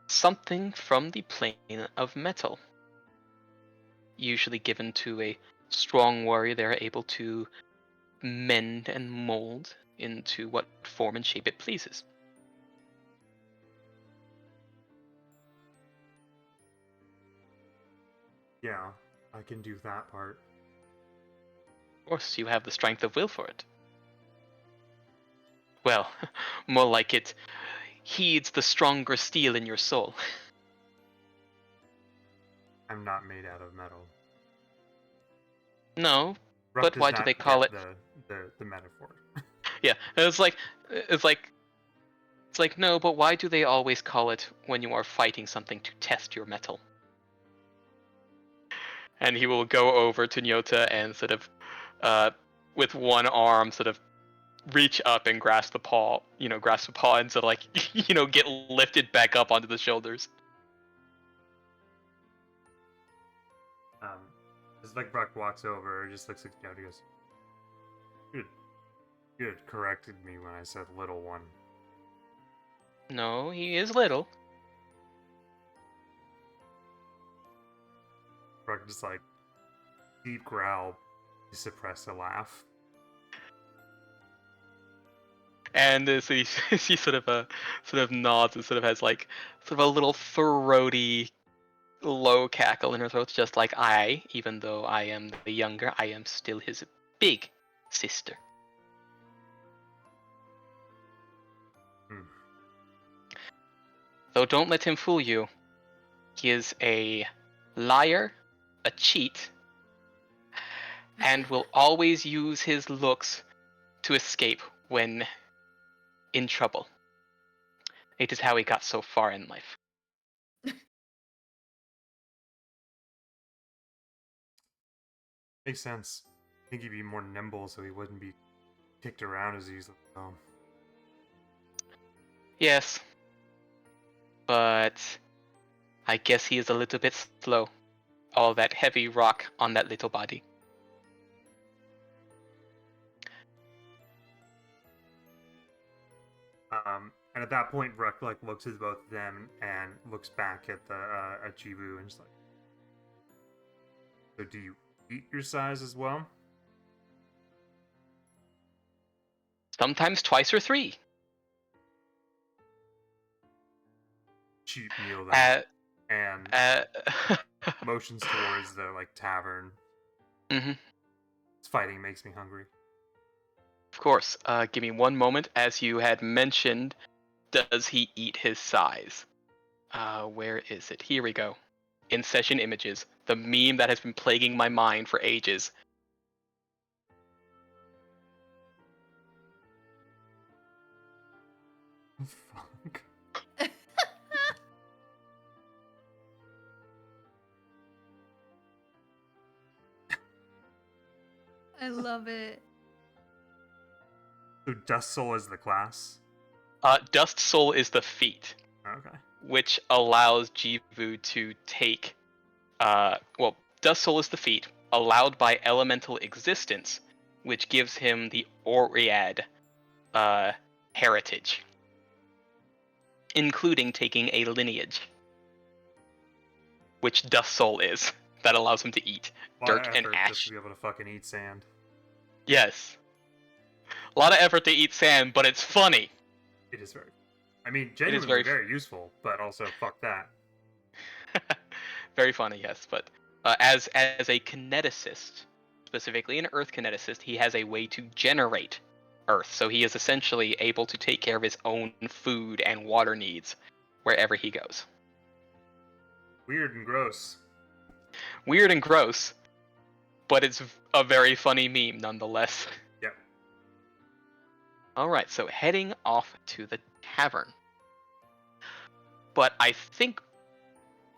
something from the plane of metal. Usually given to a strong warrior, they are able to mend and mold into what form and shape it pleases. Yeah, I can do that part. Of course, you have the strength of will for it. Well, more like it heeds the stronger steel in your soul. I'm not made out of metal. No, Bruck but does why do not they call get it? the metaphor. Yeah, it's like no, but why do they always call it when you are fighting something to test your metal? And he will go over to Nyota and with one arm reach up and grasp the paw, and get lifted back up onto the shoulders. As like Bruck walks over, just looks at Nyota and goes, You had corrected me when I said little one. No, he is little. Bruck just like deep growl, to suppress a laugh. And so she nods and has a little throaty low cackle in her throat, just like even though I am the younger, I am still his big sister. Though don't let him fool you. He is a liar, a cheat, and will always use his looks to escape when in trouble. It is how he got so far in life. Makes sense. I think he'd be more nimble so he wouldn't be kicked around as easily. Yes. But I guess he is a little bit slow. All that heavy rock on that little body. And at that point, Bruck like looks at both of them and looks back at the at Jibu and just like, so do you eat your size as well? Sometimes twice or three. Cheap meal then. And Uh, motions towards the like tavern. Mm-hmm. This fighting makes me hungry. Of course. Give me one moment. As you had mentioned, does he eat his size? Where is it? Here we go. In session images. The meme that has been plaguing my mind for ages. Fuck. I love it. So Dust Soul is the class? Dust Soul is the feat. Okay. Which allows Jivu to take... Dust Soul is the feat, allowed by elemental existence, which gives him the Oread heritage. Including taking a lineage. Which Dust Soul is. That allows him to eat dirt and ash. Just to be able to fucking eat sand. Yes. A lot of effort to eat sand, but it's funny. It is very. I mean, It is genuinely very useful, but also fuck that. Very funny, yes. But as a kineticist, specifically an Earth kineticist, he has a way to generate Earth. So he is essentially able to take care of his own food and water needs wherever he goes. Weird and gross. Weird and gross, but it's a very funny meme nonetheless. Yep. Alright, so heading off to the tavern. But I think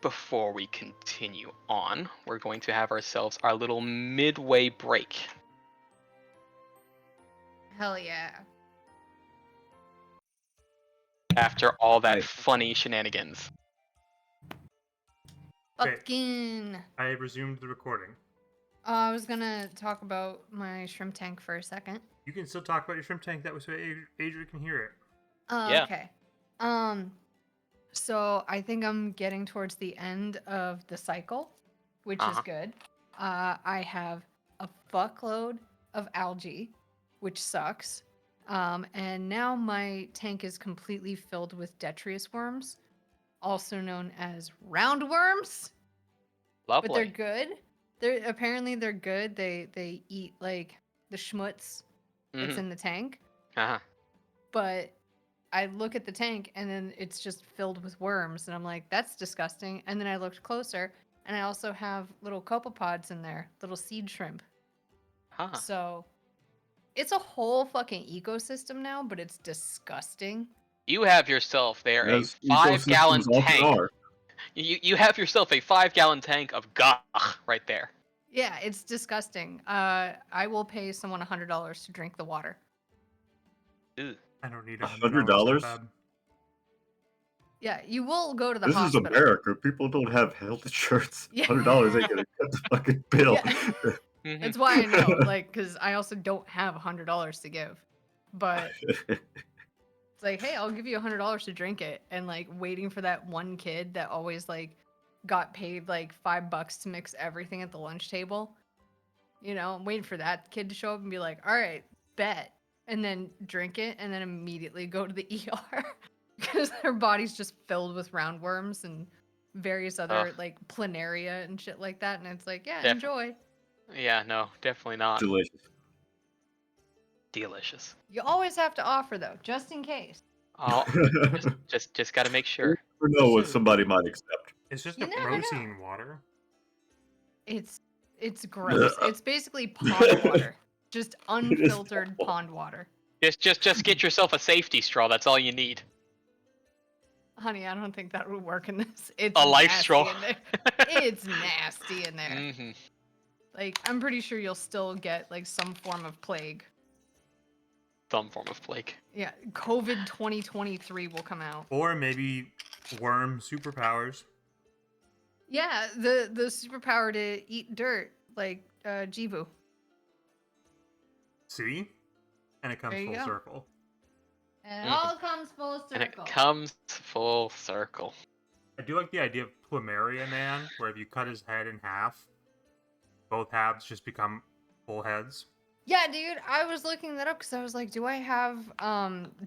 before we continue on, we're going to have ourselves our little midway break. Hell yeah. After all that Right. funny shenanigans. Okay. Fucking. I have resumed the recording. I was gonna talk about my shrimp tank for a second. You can still talk about your shrimp tank. That way, so Adrian can hear it. Yeah. Okay. So I think I'm getting towards the end of the cycle, which is good. I have a fuckload of algae, which sucks. And now my tank is completely filled with detritus worms, also known as roundworms. Lovely. But they're good. They're good. They eat like the schmutz that's in the tank. Uh-huh. But I look at the tank and then it's just filled with worms and I'm like, that's disgusting. And then I looked closer and I also have little copepods in there, little seed shrimp. Huh. So it's a whole fucking ecosystem now, but it's disgusting. You have yourself there a As 5-gallon ecosystems often tank. are. You have yourself a 5-gallon tank of gah right there. Yeah, it's disgusting. I will pay someone $100 to drink the water. Ew. I don't need $100? $100. That bad. Yeah, you will go to the This hospital. is America. People don't have health insurance. Yeah. $100 ain't gonna cut the fucking bill. Yeah. That's why I know, like, because I also don't have $100 to give. But it's like, hey, I'll give you $100 to drink it. And like waiting for that one kid that always like got paid like $5 to mix everything at the lunch table. You know, I'm waiting for that kid to show up and be like, all right, bet. And then drink it and then immediately go to the ER because their body's just filled with roundworms and various other like planaria and shit like that. And it's like, yeah, enjoy. Yeah, no, definitely not. Delicious. You always have to offer though, just in case. Oh, just gotta make sure. You never know what somebody might accept. It's just You a never know. protein water. It's gross. It's basically pond water. Just unfiltered pond water. Just get yourself a safety straw. That's all you need. Honey, I don't think that would work in this. It's A life nasty straw. in there. It's nasty in there. Mm-hmm. Like, I'm pretty sure you'll still get like some form of plague. Some form of plague. Yeah, COVID 2023 will come out. Or maybe worm superpowers. Yeah, the superpower to eat dirt, like Jivu. See? And it comes There you full go. circle. And it all comes full circle. And it comes full circle. I do like the idea of Plumeria Man, where if you cut his head in half, both halves just become full heads. Yeah, dude, I was looking that up because I was like, do I have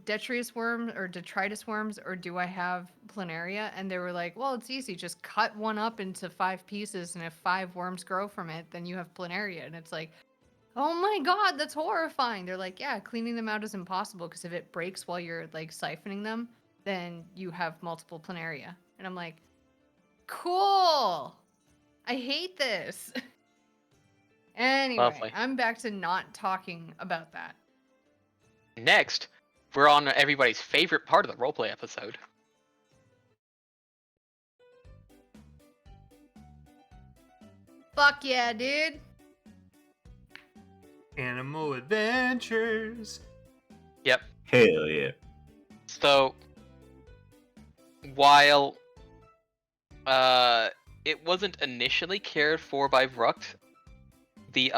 detritus worms or detritus worms or do I have planaria? And they were like, well, it's easy. Just cut one up into 5 pieces, and if 5 worms grow from it, then you have planaria. And it's like, oh my god, that's horrifying. They're like, yeah, cleaning them out is impossible because if it breaks while you're like siphoning them, then you have multiple planaria. And I'm like, cool. I hate this. Anyway, Lovely. I'm back to not talking about that. Next, we're on everybody's favorite part of the roleplay episode. Fuck yeah, dude. Animal adventures. Yep. Hell yeah. So, while it wasn't initially cared for by Vrucht, the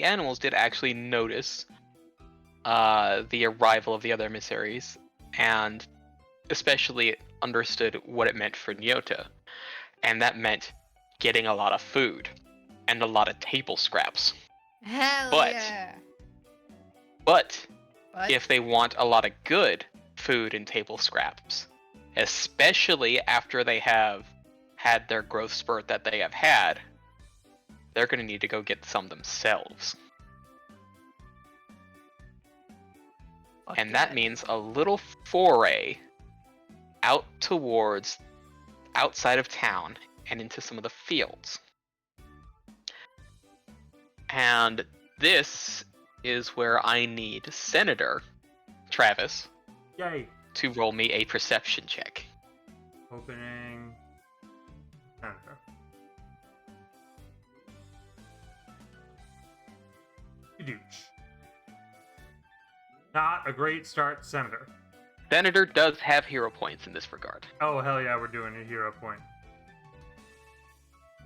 animals did actually notice the arrival of the other emissaries, and especially understood what it meant for Nyota, and that meant getting a lot of food and a lot of table scraps. Hell But- yeah. But if they want a lot of good food and table scraps, especially after they have had their growth spurt that they have had. They're going to need to go get some themselves. And that means a little foray out towards outside of town and into some of the fields. And this is where I need Senator Travis Yay! to roll me a perception check. Opening. Senator. Douche. Not a great start, Senator. Senator does have hero points in this regard. Oh, hell yeah, we're doing a hero point.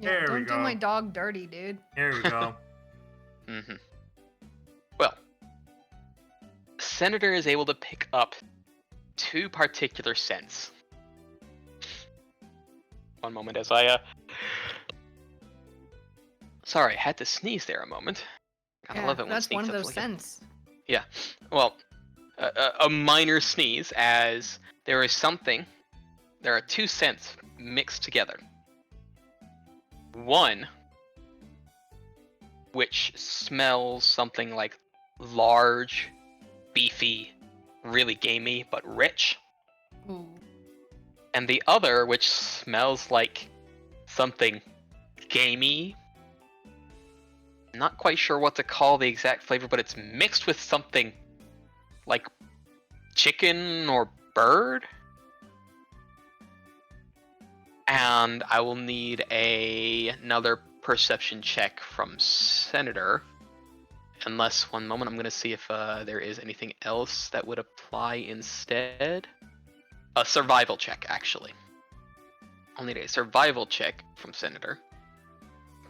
Yeah, There we don't do go. my dog dirty, dude. There we go. Mm-hmm. Well, Senator is able to pick up two particular scents. One moment as I, Sorry, I had to sneeze there a moment. I love it when that's sneaks one of up those like a- scents. Yeah, well, a minor sneeze as there are two scents mixed together. One, which smells something like large, beefy, really gamey, but rich. Ooh. And the other, which smells like something gamey. Not quite sure what to call the exact flavor, but it's mixed with something like chicken or bird. And I will need another perception check from Senator. Unless, one moment, I'm going to see if there is anything else that would apply instead. A survival check, actually. I'll need a survival check from Senator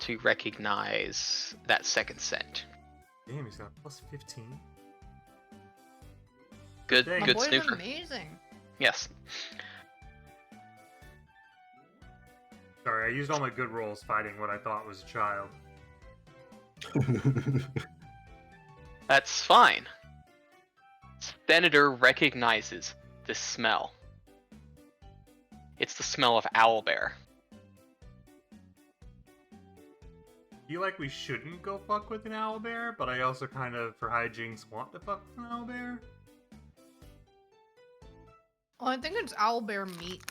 to recognize that second scent. Damn, he's got plus 15. Good, Dang. My good boy's snooper. amazing. Yes. Sorry, I used all my good rolls fighting what I thought was a child. That's fine. Senator recognizes the smell. It's the smell of owlbear. I feel like we shouldn't go fuck with an owlbear, but I also kind of, for hijinks, want to fuck with an owlbear. Well, I think it's owlbear meat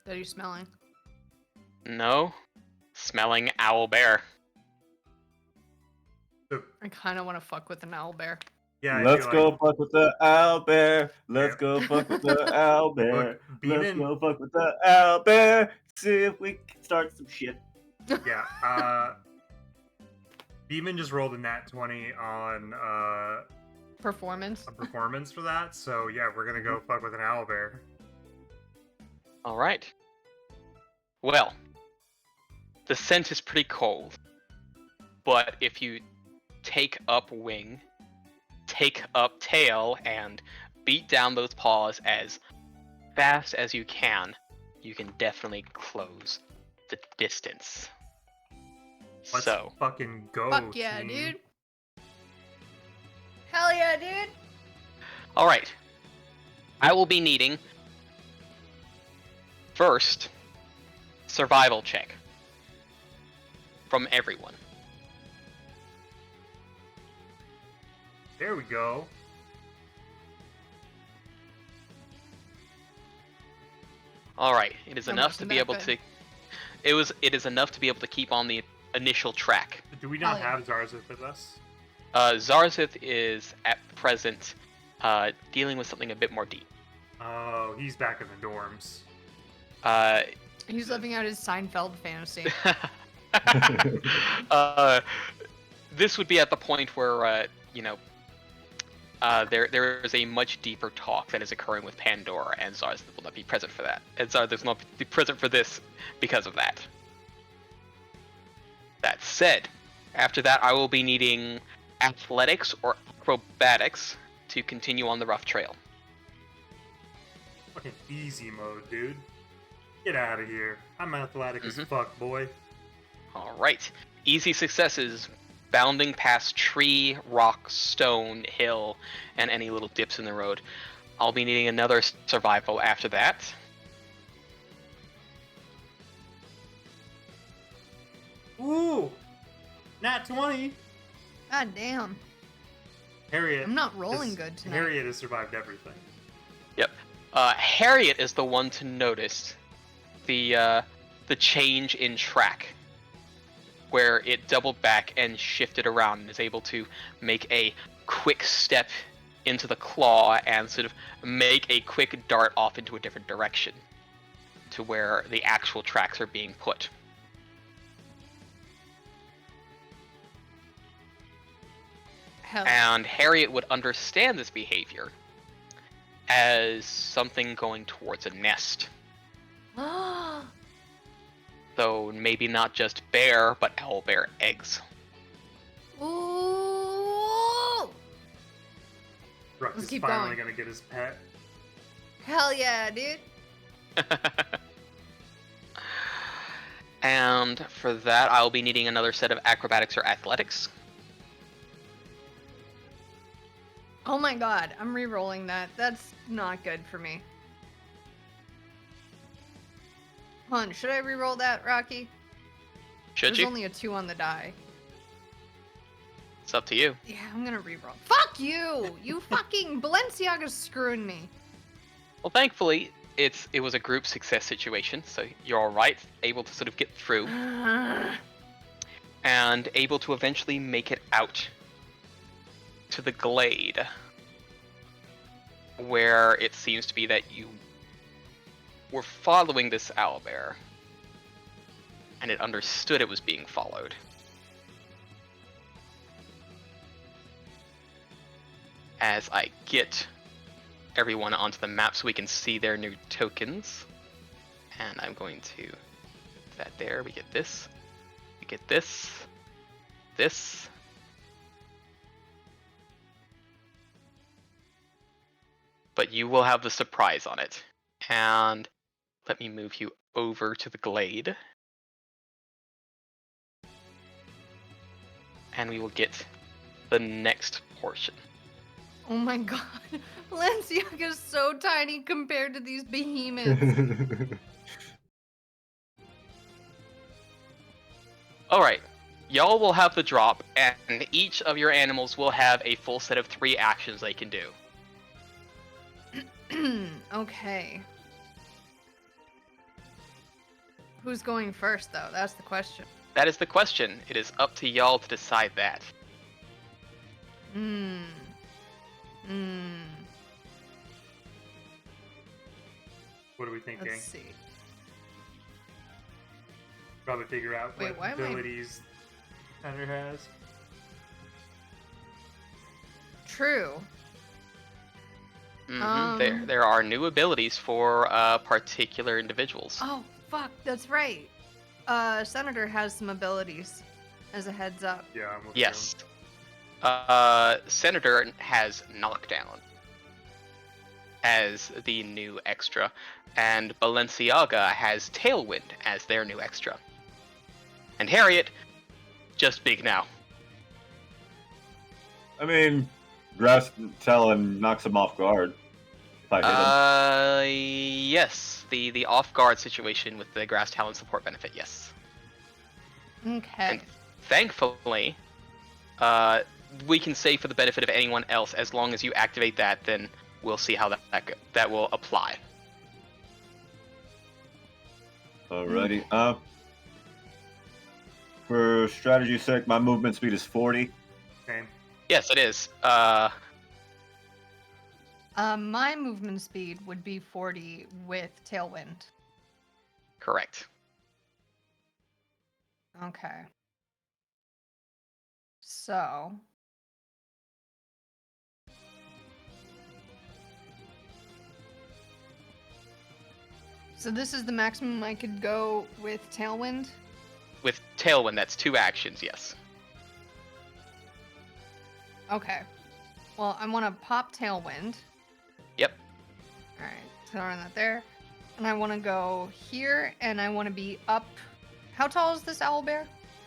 that he's smelling. No. Smelling owlbear. So, I kind of want to fuck with an owlbear. yeah, I Let's feel go like, fuck with the owlbear. Let's Yeah. go fuck with the owlbear. Look, Let's Beeman, go fuck with the owlbear. See if we can start some shit. yeah, Beeman just rolled a nat 20 on Performance. a performance for that, so yeah, we're gonna go fuck with an owlbear. Alright. Well, the scent is pretty cold. But if you take up wing, take up tail, and beat down those paws as fast as you can definitely close the distance. Let's So, fucking go, Fuck yeah, team. dude. Hell yeah, dude. alright. I will be needing first survival check from everyone. There we go. Alright, it is That enough must to have be been able good. to it is enough to be able to keep on the initial track. Do we not Hell yeah. have Zarzith with us? Zarzith is at present dealing with something a bit more deep. Oh, he's back in the dorms. He's living out his Seinfeld fantasy. This would be at the point where there is a much deeper talk that is occurring with Pandora, and Zarzith will not be present for that. And Zarzith will not be present for this because of that. That said, after that I will be needing athletics or acrobatics to continue on the rough trail. Fucking easy mode, dude. Get out of here. I'm athletic as Mhm. fuck, boy. Alright. Easy successes, bounding past tree, rock, stone, hill, and any little dips in the road. I'll be needing another survival after that. Ooh! Nat 20! God damn. Harriet. I'm not rolling good tonight. Harriet has survived everything. Yep. Harriet is the one to notice the change in track, where it doubled back and shifted around and is able to make a quick step into the claw and sort of make a quick dart off into a different direction to where the actual tracks are being put. Hell. And Harriet would understand this behavior as something going towards a nest. So maybe not just bear, but owlbear eggs. Ooh! Ruck Let's is keep finally going. gonna get his pet. Hell yeah, dude. And for that, I'll be needing another set of acrobatics or athletics. Oh my god, I'm re-rolling that. That's not good for me. Hold on, should I re-roll that, Rocky? Should There's you? only a 2 on the die. It's up to you. Yeah, I'm gonna re-roll. Fuck you! You fucking Balenciaga's screwing me. Well, thankfully, it was a group success situation, so you're all right, able to sort of get through, and able to eventually make it out to the glade, where it seems to be that you were following this owlbear, and it understood it was being followed. As I get everyone onto the map so we can see their new tokens, and I'm going to put that there. We get this, we get this, this, but you will have the surprise on it. And let me move you over to the glade, and we will get the next portion. Oh my god. Balenciaga's so tiny compared to these behemoths. Alright, y'all will have the drop, and each of your animals will have a full set of 3 actions they can do. Okay. Who's going first, though? That's the question. That is the question. It is up to y'all to decide that. What are we thinking? Let's see. Probably figure out Wait, why what am I- abilities Hunter has. True. There are new abilities for particular individuals. Oh, fuck, that's right. Senator has some abilities, as a heads up. Yeah, I'm with Yes. Senator has Knockdown as the new extra, and Balenciaga has Tailwind as their new extra. And Harriet, just big now. I mean, Grass Talon knocks him off guard. If I hit him. Yes, the off guard situation with the Grass Talon support benefit, yes. Okay. And thankfully, we can say for the benefit of anyone else, as long as you activate that, then we'll see how that will apply. Alrighty. For strategy's sake, my movement speed is 40. Same. Yes, it is. My movement speed would be 40 with Tailwind. Correct. Okay. So. So this is the maximum I could go with Tailwind? With Tailwind, that's 2 actions, yes. Okay. Well, I want to pop Tailwind. Yep. Alright, throwing that there. And I want to go here, and I want to be up. How tall is this owlbear?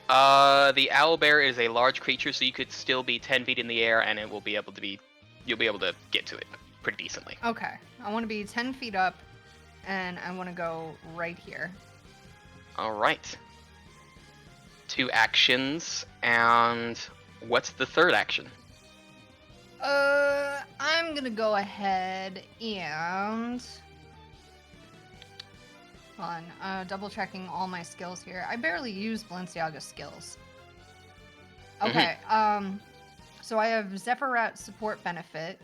The owlbear is a large creature, so you could still be 10 feet in the air, and it will be able to be. You'll be able to get to it. pretty decently. Okay. I want to be 10 feet up, and I want to go right here. All right. 2 actions, and what's the third action? I'm gonna go ahead and... Hold on, double checking all my skills here. I barely use Balenciaga's skills. Okay, so I have Zephyrat support benefit,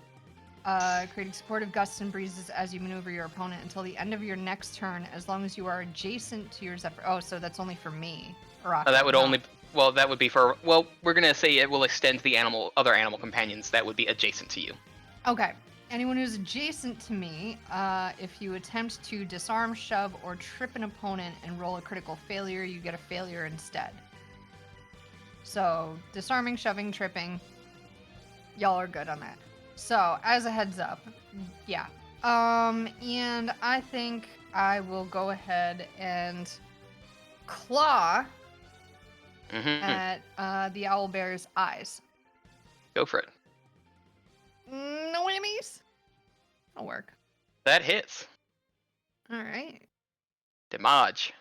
creating supportive gusts and breezes as you maneuver your opponent until the end of your next turn, as long as you are adjacent to your Zephyr. Oh, so that's only for me. That would only. Well, that would be for. Well, we're gonna say it will extend to the other animal companions that would be adjacent to you. Okay. Anyone who's adjacent to me, if you attempt to disarm, shove, or trip an opponent and roll a critical failure, you get a failure instead. So, disarming, shoving, tripping, y'all are good on that. So, as a heads up, yeah. And I think I will go ahead and claw at the owlbear's eyes. Go for it. No enemies? That'll work. That hits. Alright. Damage.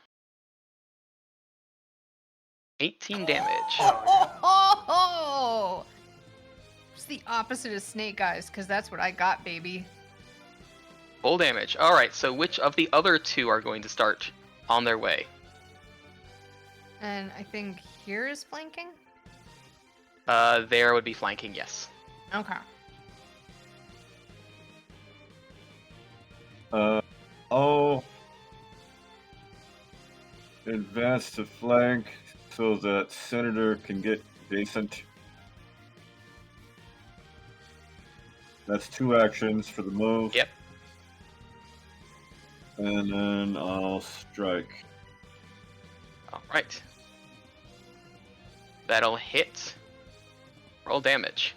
18 damage. Oh! It's the opposite of snake eyes, because that's what I got, baby. Full damage. Alright, so which of the other 2 are going to start on their way? And I think here is flanking? There would be flanking, yes. Okay. I'll advance to flank so that Senator can get adjacent. That's 2 actions for the move. Yep. And then I'll strike. Alright. That'll hit. Roll damage.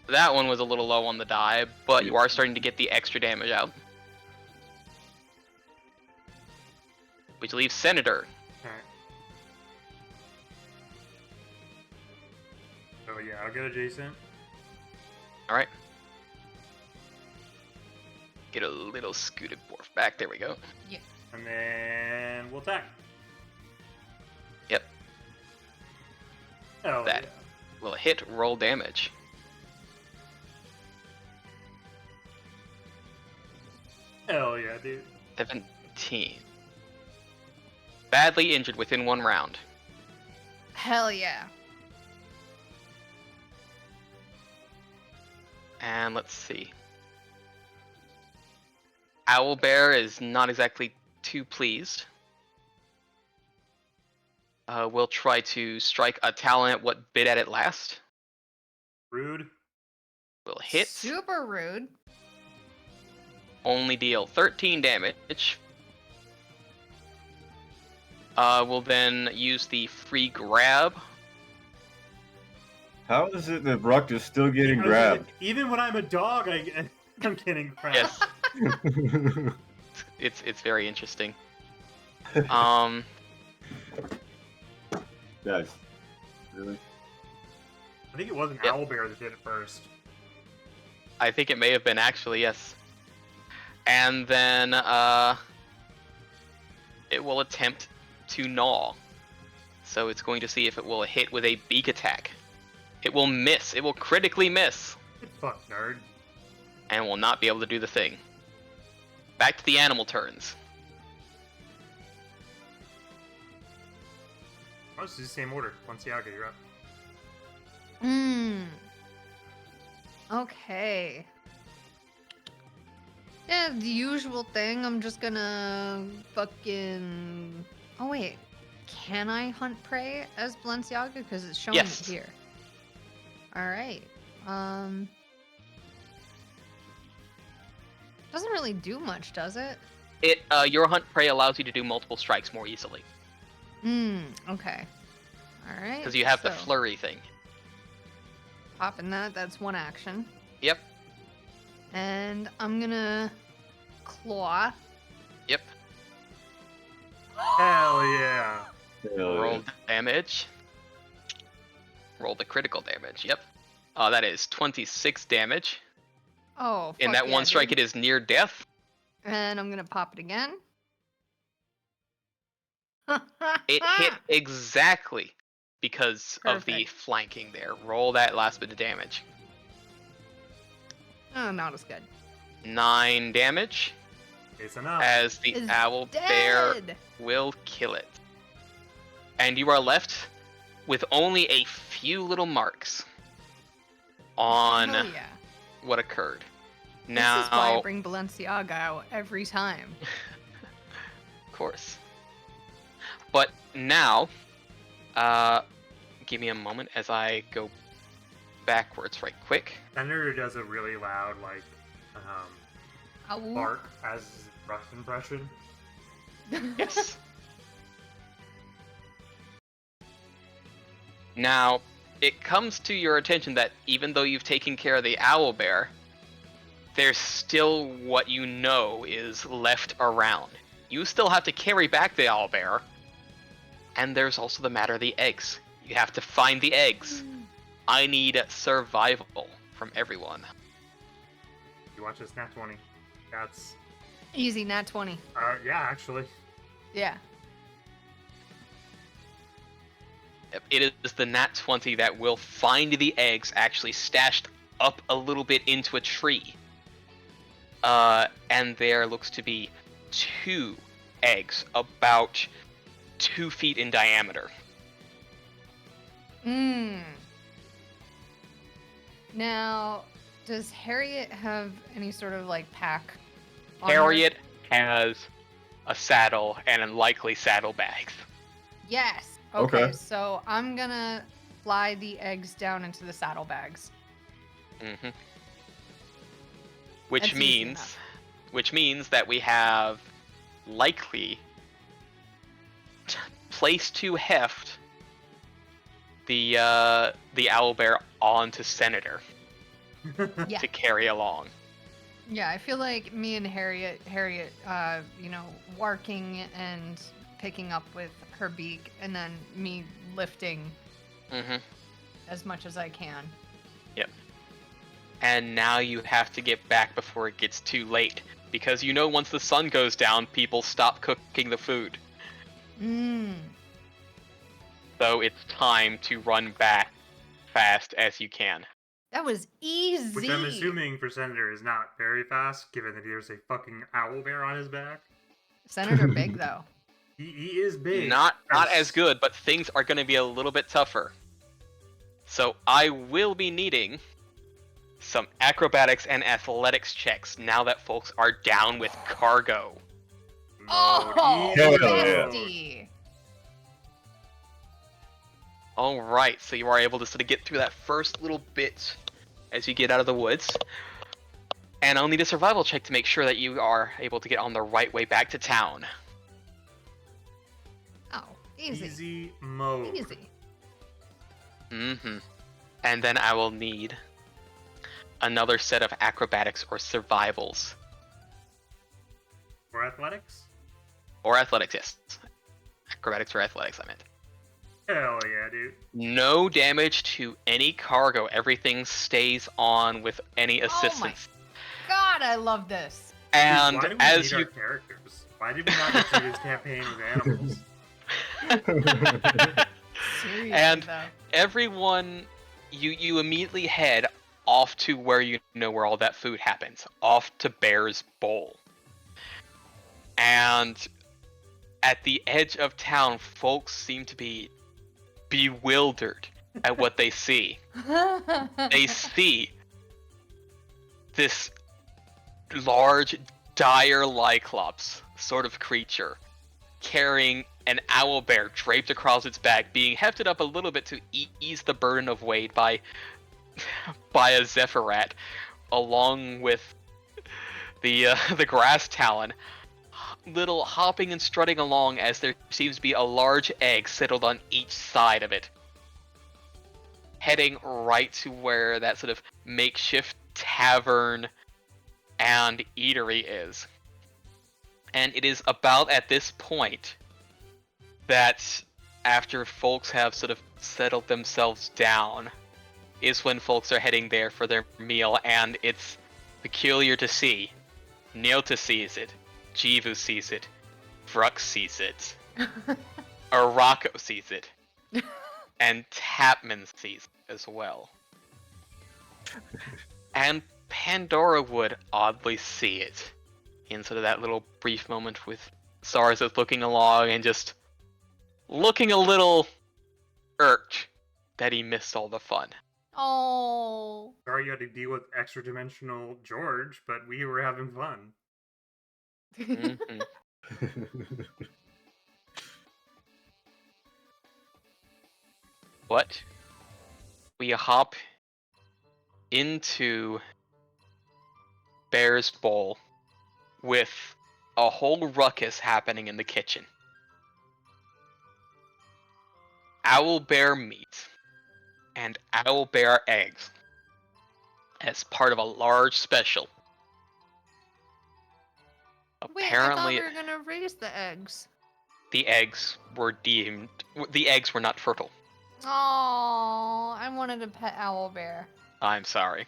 That one was a little low on the die, but you are starting to get the extra damage out. Which leaves Senator. Alright. So yeah, I'll get adjacent. Alright. Get a little scooted morph back. There we go. Yeah. And then we'll attack. Yep. Oh, That will hit, roll damage. Hell yeah, dude. 17. Badly injured within 1 round. Hell yeah. And let's see. Owlbear is not exactly too pleased. We'll try to strike a talon at what bit at it last. Rude. Will hit. Super rude. Only deal 13 damage. We'll then use the free grab. How is it that Bruck is still getting I was like, grabbed? even when I'm a dog, I'm getting grabbed. Yes, it's very interesting. Guys, really? I think it was an Yep. owlbear that did it first. I think it may have been actually, yes. And then it will attempt to gnaw. So it's going to see if it will hit with a beak attack. It will miss. It will critically miss. Get fucked, nerd. And will not be able to do the thing. Back to the animal turns. Oh, this is the same order. Balenciaga, you're up. Okay. Yeah, the usual thing. I'm just gonna fucking... Oh, wait. Can I hunt prey as Balenciaga? Because it's showing Yes. it here. Alright. Doesn't really do much, does it? Your hunt prey allows you to do multiple strikes more easily. Okay. Alright. Because you have the so flurry thing. Popping that's 1 action. Yep. And I'm gonna claw. Yep. Hell yeah. Hell Roll yeah. damage. roll the critical damage. Yep. That is 26 damage. Oh, In that one strike, it is near death. And I'm gonna pop it again. It hit exactly because of the flanking there. Roll that last bit of damage. Oh, not as good. 9 damage. It's enough. As the owl bear will kill it. And you are left with only a few little marks on what occurred. Now, this is why I bring Balenciaga out every time. Of course. But now, give me a moment as I go backwards right quick. Senator does a really loud, like, bark as his Rush impression. Yes. Now, it comes to your attention that even though you've taken care of the owl bear, there's still what you know is left around. You still have to carry back the owl bear, and there's also the matter of the eggs. You have to find the eggs. I need survival from everyone. You watch this nat 20. That's easy nat 20. Yeah, actually. Yeah. It is the nat 20 that will find the eggs actually stashed up a little bit into a tree. And there looks to be 2 eggs about 2 feet in diameter. Now, does Harriet have any sort of like pack? Harriet has a saddle and likely saddlebags. Yes. Okay, so I'm gonna fly the eggs down into the saddlebags. Mm-hmm. Which means that we have likely place to heft the owlbear onto Senator to carry along. Yeah, I feel like me and Harriet, working and picking up with her beak, and then me lifting as much as I can. Yep. And now you have to get back before it gets too late, because once the sun goes down, people stop cooking the food. So it's time to run back fast as you can. That was easy. Which I'm assuming for Senator is not very fast, given that there's a fucking owl bear on his back. Senator big though. He is big. Not as good, but things are going to be a little bit tougher. So I will be needing some acrobatics and athletics checks now that folks are down with cargo. Oh, bestie. All right, so you are able to sort of get through that first little bit as you get out of the woods. And I'll need a survival check to make sure that you are able to get on the right way back to town. Oh, easy. Easy mode. Easy. And then I will need another set of acrobatics or survivals. Or athletics? Or athletics, yes. Acrobatics or athletics, I meant. Hell yeah, dude. No damage to any cargo. Everything stays on with any assistance. Oh my god, I love this. And why do we as need our characters? Why did we not get through this campaign with animals? Seriously, and though. everyone, you immediately head off to where where all that food happens, off to Bear's Bowl. And at the edge of town, folks seem to be bewildered at what they see. They see this large, dire Lyclops sort of creature carrying an owlbear draped across its back, being hefted up a little bit to ease the burden of weight by a Zephyrat, along with the grass talon, little hopping and strutting along as there seems to be a large egg settled on each side of it, heading right to where that sort of makeshift tavern and eatery is. And it is about at this point that after folks have sort of settled themselves down, is when folks are heading there for their meal, and it's peculiar to see. Nyota sees it, Jivu sees it, Vrux sees it, Arako sees it, and Tapman sees it as well. And Pandora would oddly see it in sort of that little brief moment with Sarza looking along and just looking a little irked that he missed all the fun. Oh. Sorry you had to deal with extra dimensional George, but we were having fun. Mm-hmm. But we hop into Bear's Bowl with a whole ruckus happening in the kitchen. Owlbear meat and owlbear eggs as part of a large special. Wait, I thought Apparently, we were gonna raise the eggs. the eggs were not fertile. Oh, I wanted a pet owl bear. I'm sorry.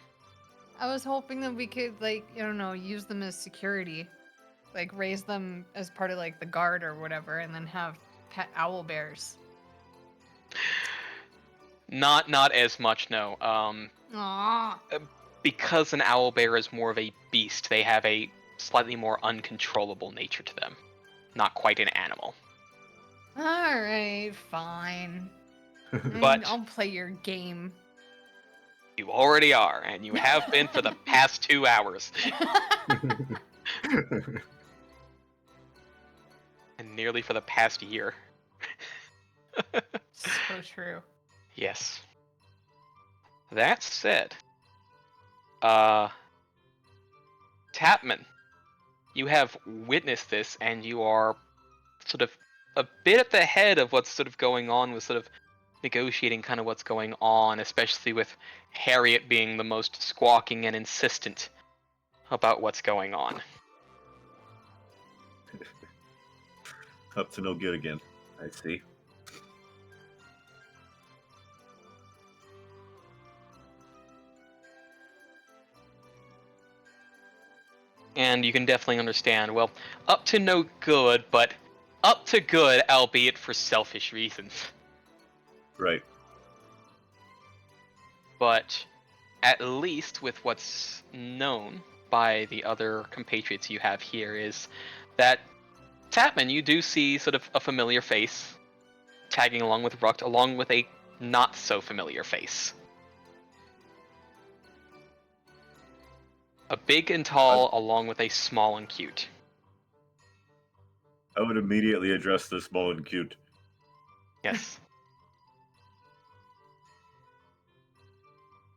I was hoping that we could, like, I don't know, use them as security. Like, raise them as part of, like, the guard or whatever, and then have pet owl bears. Not as much, no. Aww. Because an owlbear is more of a beast, they have a slightly more uncontrollable nature to them. Not quite an animal. Alright, fine. But I'll play your game. you already are, and you have been for the past 2 hours. And nearly for the past year. So true. Yes. That said, Tapman, you have witnessed this, and you are sort of a bit at the head of what's sort of going on with sort of negotiating kind of what's going on, especially with Harriet being the most squawking and insistent about what's going on. Up to no good again, I see. And you can definitely understand, well, up to no good, but up to good, albeit for selfish reasons. Right. But at least with what's known by the other compatriots you have here is that Tapman, you do see sort of a familiar face tagging along with Rukt, along with a not so familiar face. A big and tall, along with a small and cute. I would immediately address the small and cute. Yes.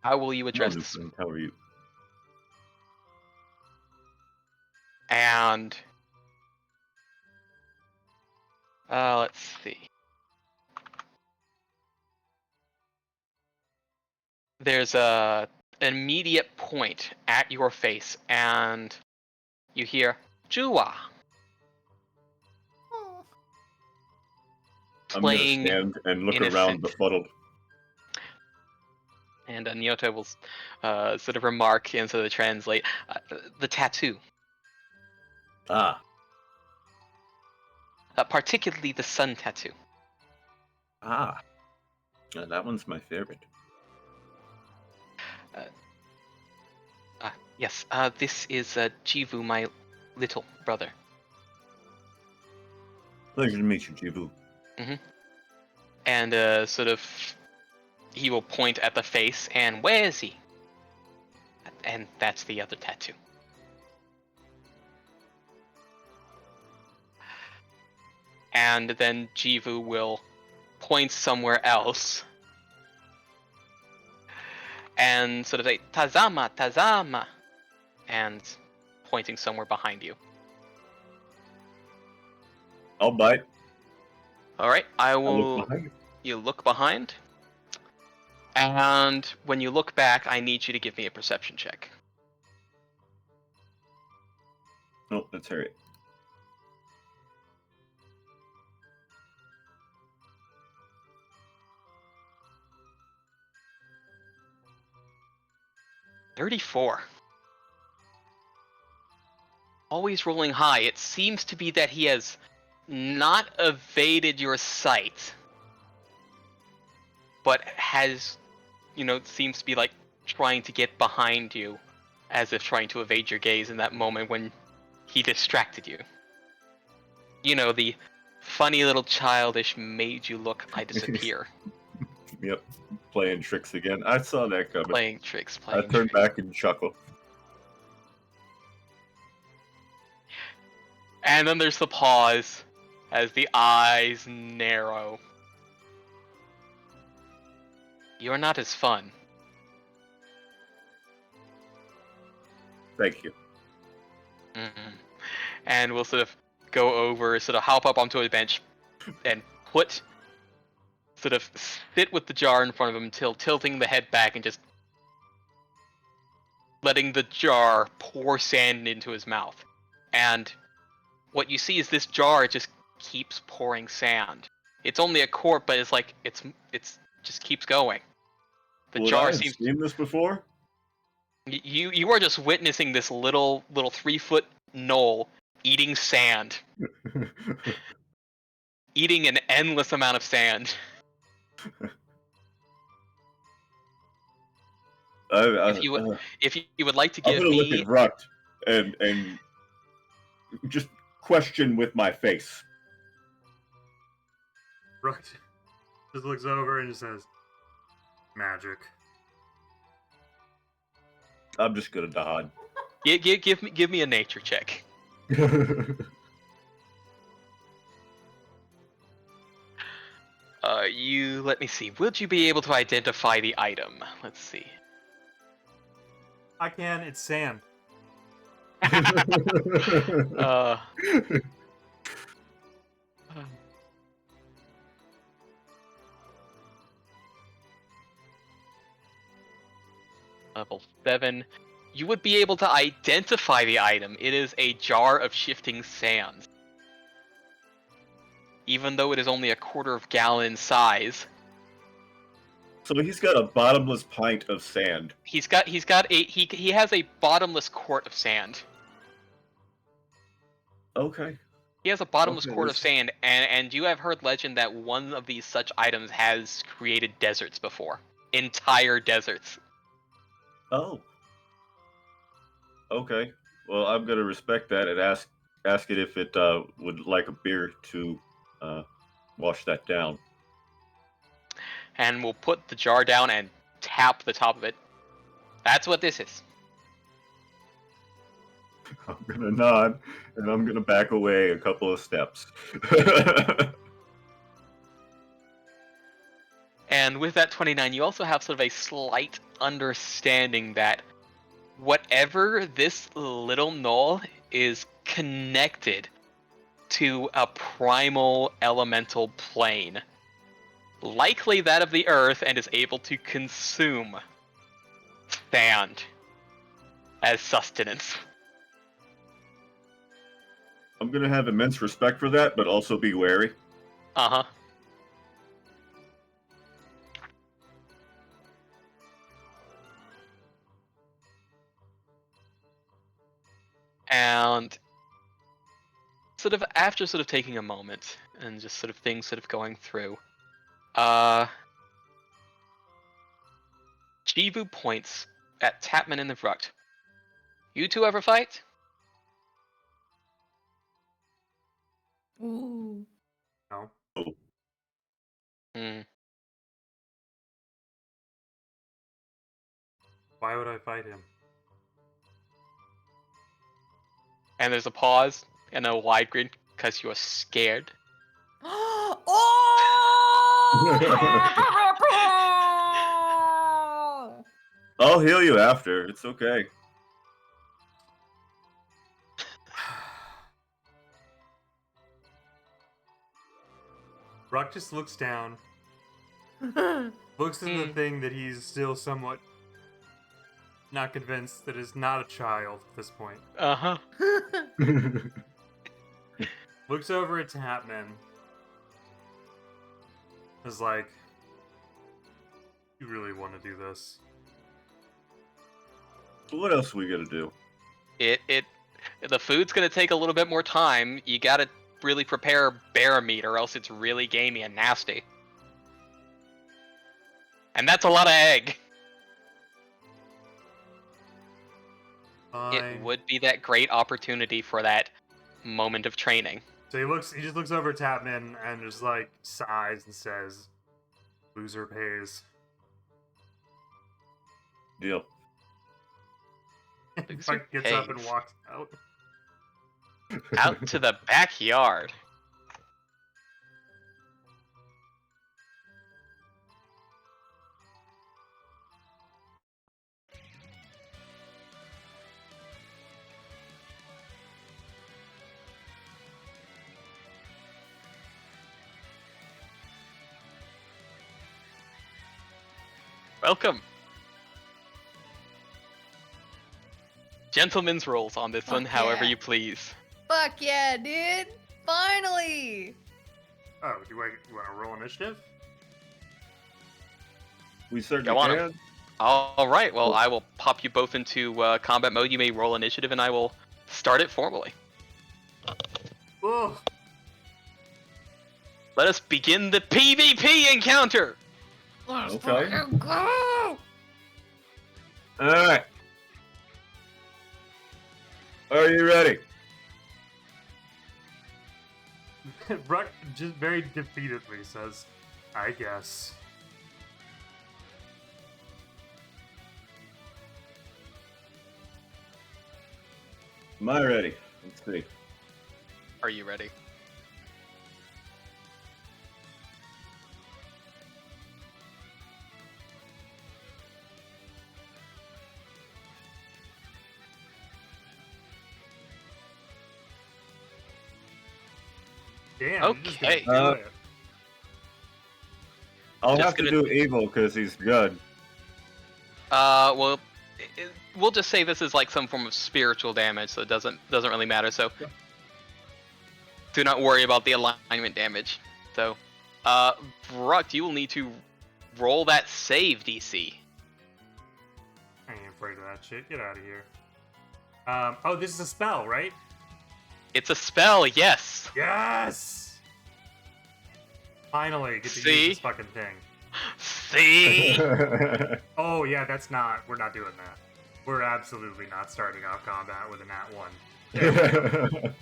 How will you address Hello, this? friend. How are you? And let's see. There's an immediate point at your face, and you hear Jua I'm gonna playing stand and look innocent. around befuddled. And Nyota will sort of remark and sort of translate the tattoo. Ah. Particularly the sun tattoo. Ah. Yeah, that one's my favorite. Yes, this is Jivu, my little brother. Pleasure to meet you, Jivu. Mm-hmm. And sort of, he will point at the face, and where is he? And that's the other tattoo. And then Jivu will point somewhere else and sort of say, Tazama, Tazama, and pointing somewhere behind you. I'll bite. Alright, I will. I'll look behind you. You look behind, and when you look back, I need you to give me a perception check. Oh, that's Harriet. 34. Always rolling high. It seems to be that he has not evaded your sight, but has, seems to be like trying to get behind you, as if trying to evade your gaze in that moment when he distracted you. The funny little childish made you look, I disappear. Yep, playing tricks again. I saw that coming. Playing tricks. I turned back and chuckled. And then there's the pause as the eyes narrow. You're not as fun. Thank you. Mm-hmm. And we'll sort of go over, sort of hop up onto a bench and sit with the jar in front of him until tilting the head back and just letting the jar pour sand into his mouth. And what you see is this jar just keeps pouring sand. It's only a quart, but it's like it's just keeps going. The Would jar I have seems seen this before? you are just witnessing this little 3-foot knoll eating sand, eating an endless amount of sand. If you would like to I'm give gonna look me, at Rukt and just question with my face. Rukt just looks over and just says, "Magic." I'm just gonna nod. give me a nature check. Let me see. Would you be able to identify the item? Let's see. I can. It's sand. Level 7. You would be able to identify the item. It is a jar of shifting sands. Even though it is only a quarter-of-gallon size. So he's got a bottomless pint of sand. He has a bottomless quart of sand. Okay. He has a bottomless quart of sand, and you have heard legend that one of these such items has created deserts before. Entire deserts. Oh. Okay. Well, I'm gonna respect that and ask it if it would like a beer to wash that down. And we'll put the jar down and tap the top of it. That's what this is. I'm gonna nod and I'm gonna back away a couple of steps. And with that 29, you also have sort of a slight understanding that whatever this little knoll is connected to a primal elemental plane, likely that of the earth, and is able to consume sand as sustenance. I'm gonna have immense respect for that, but also be wary. Uh-huh. And sort of after sort of taking a moment and just sort of things sort of going through, Chivu points at Tapman and the Rukt. You two ever fight? Ooh. No. Hmm. Why would I fight him? And there's a pause and a wide grin because you are scared. Oh! I'll heal you after. It's okay. Rukt just looks down, looks at the thing that he's still somewhat not convinced that is not a child at this point. Uh-huh. Looks over at Tapman. Is like, you really want to do this? What else are we gonna do? The food's gonna take a little bit more time. You gotta really prepare bear meat, or else it's really gamey and nasty. And that's a lot of egg. Fine. It would be that great opportunity for that moment of training. So he just looks over at Tapman and just like sighs and says, "Loser pays." Deal. Buck gets up and walks out. Out to the backyard. Welcome. Gentlemen's rolls on this one, Fuck however yeah. you please. Fuck yeah, dude! Finally! Oh, you want to roll initiative? We certainly Go on. can. All right. Well, I will pop you both into combat mode. You may roll initiative, and I will start it formally. Ugh. Let us begin the PvP encounter. Let's Okay. fucking go! All right. Are you ready? Ruck just very defeatedly says, "I guess." Am I ready? Let's see. Are you ready? Damn. you're just gonna Okay. do it. I'll Just have to gonna- do evil because he's good. Well, we'll just say this is like some form of spiritual damage, so it doesn't really matter. So, do not worry about the alignment damage. So, Bruck, you will need to roll that save DC. I ain't afraid of that shit. Get out of here. Oh, this is a spell, right? It's a spell, yes. Yes! Finally, get to See? use this fucking thing. See? Oh, yeah, we're not doing that. We're absolutely not starting off combat with a nat 1.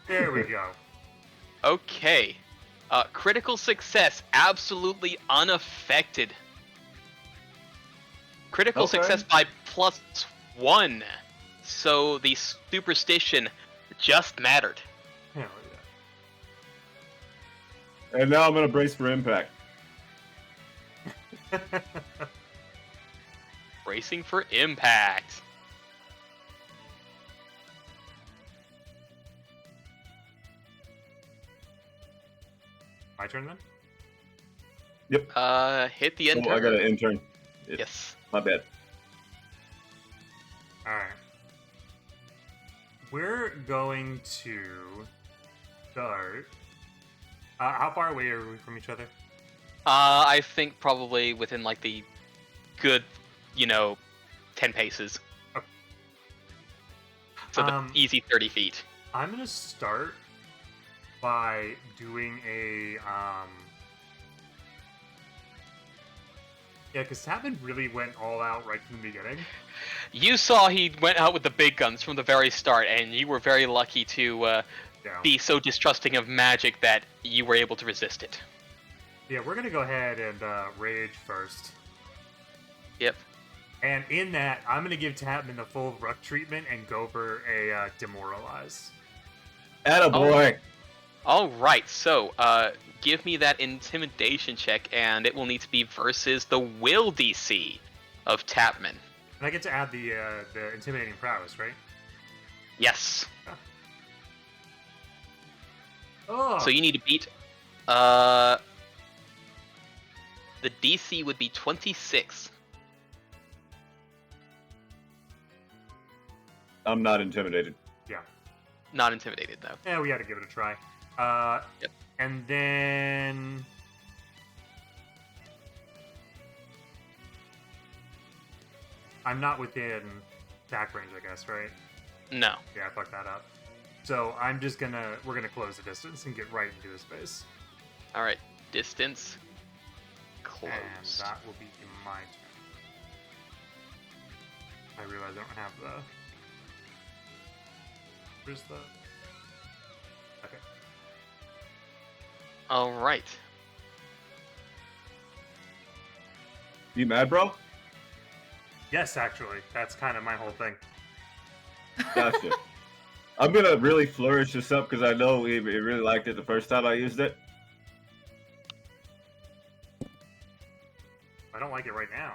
There we go. Okay. Critical success, absolutely unaffected. Critical Okay. success by +1. So the superstition just mattered. Hell And now I'm gonna brace for impact. yeah. Bracing for impact. My turn then? Hit the end Oh, I got turn. an intern. Yes. My bad. Alright. We're going to start. How far away are we from each other? I think probably within like the good, 10 paces. Okay. So the easy 30 feet. I'm gonna start by doing a yeah, because Tapman really went all out right from the beginning. You saw he went out with the big guns from the very start, and you were very lucky to Yeah. be so distrusting of magic that you were able to resist it. Yeah, we're gonna go ahead and rage first. Yep. And in that, I'm gonna give Tapman the full ruck treatment and go for a demoralize. Attaboy. All right, so give me that intimidation check, and it will need to be versus the will DC of Tapman. And I get to add the intimidating prowess, right? Yes. Oh, So you need to beat. The DC would be 26. I'm not intimidated. yeah. Not intimidated though. Yeah, we had to give it a try. Yep. And then I'm not within attack range, I guess, right? No. Yeah, I fucked that up. So we're gonna close the distance and get right into his face. All right, distance. Close. And that will be my turn. I realize I don't have the... Where's the... Okay. All right. You mad, bro? Yes, actually. That's kind of my whole thing. Gotcha. I'm gonna really flourish this up because I know he really liked it the first time I used it. I don't like it right now.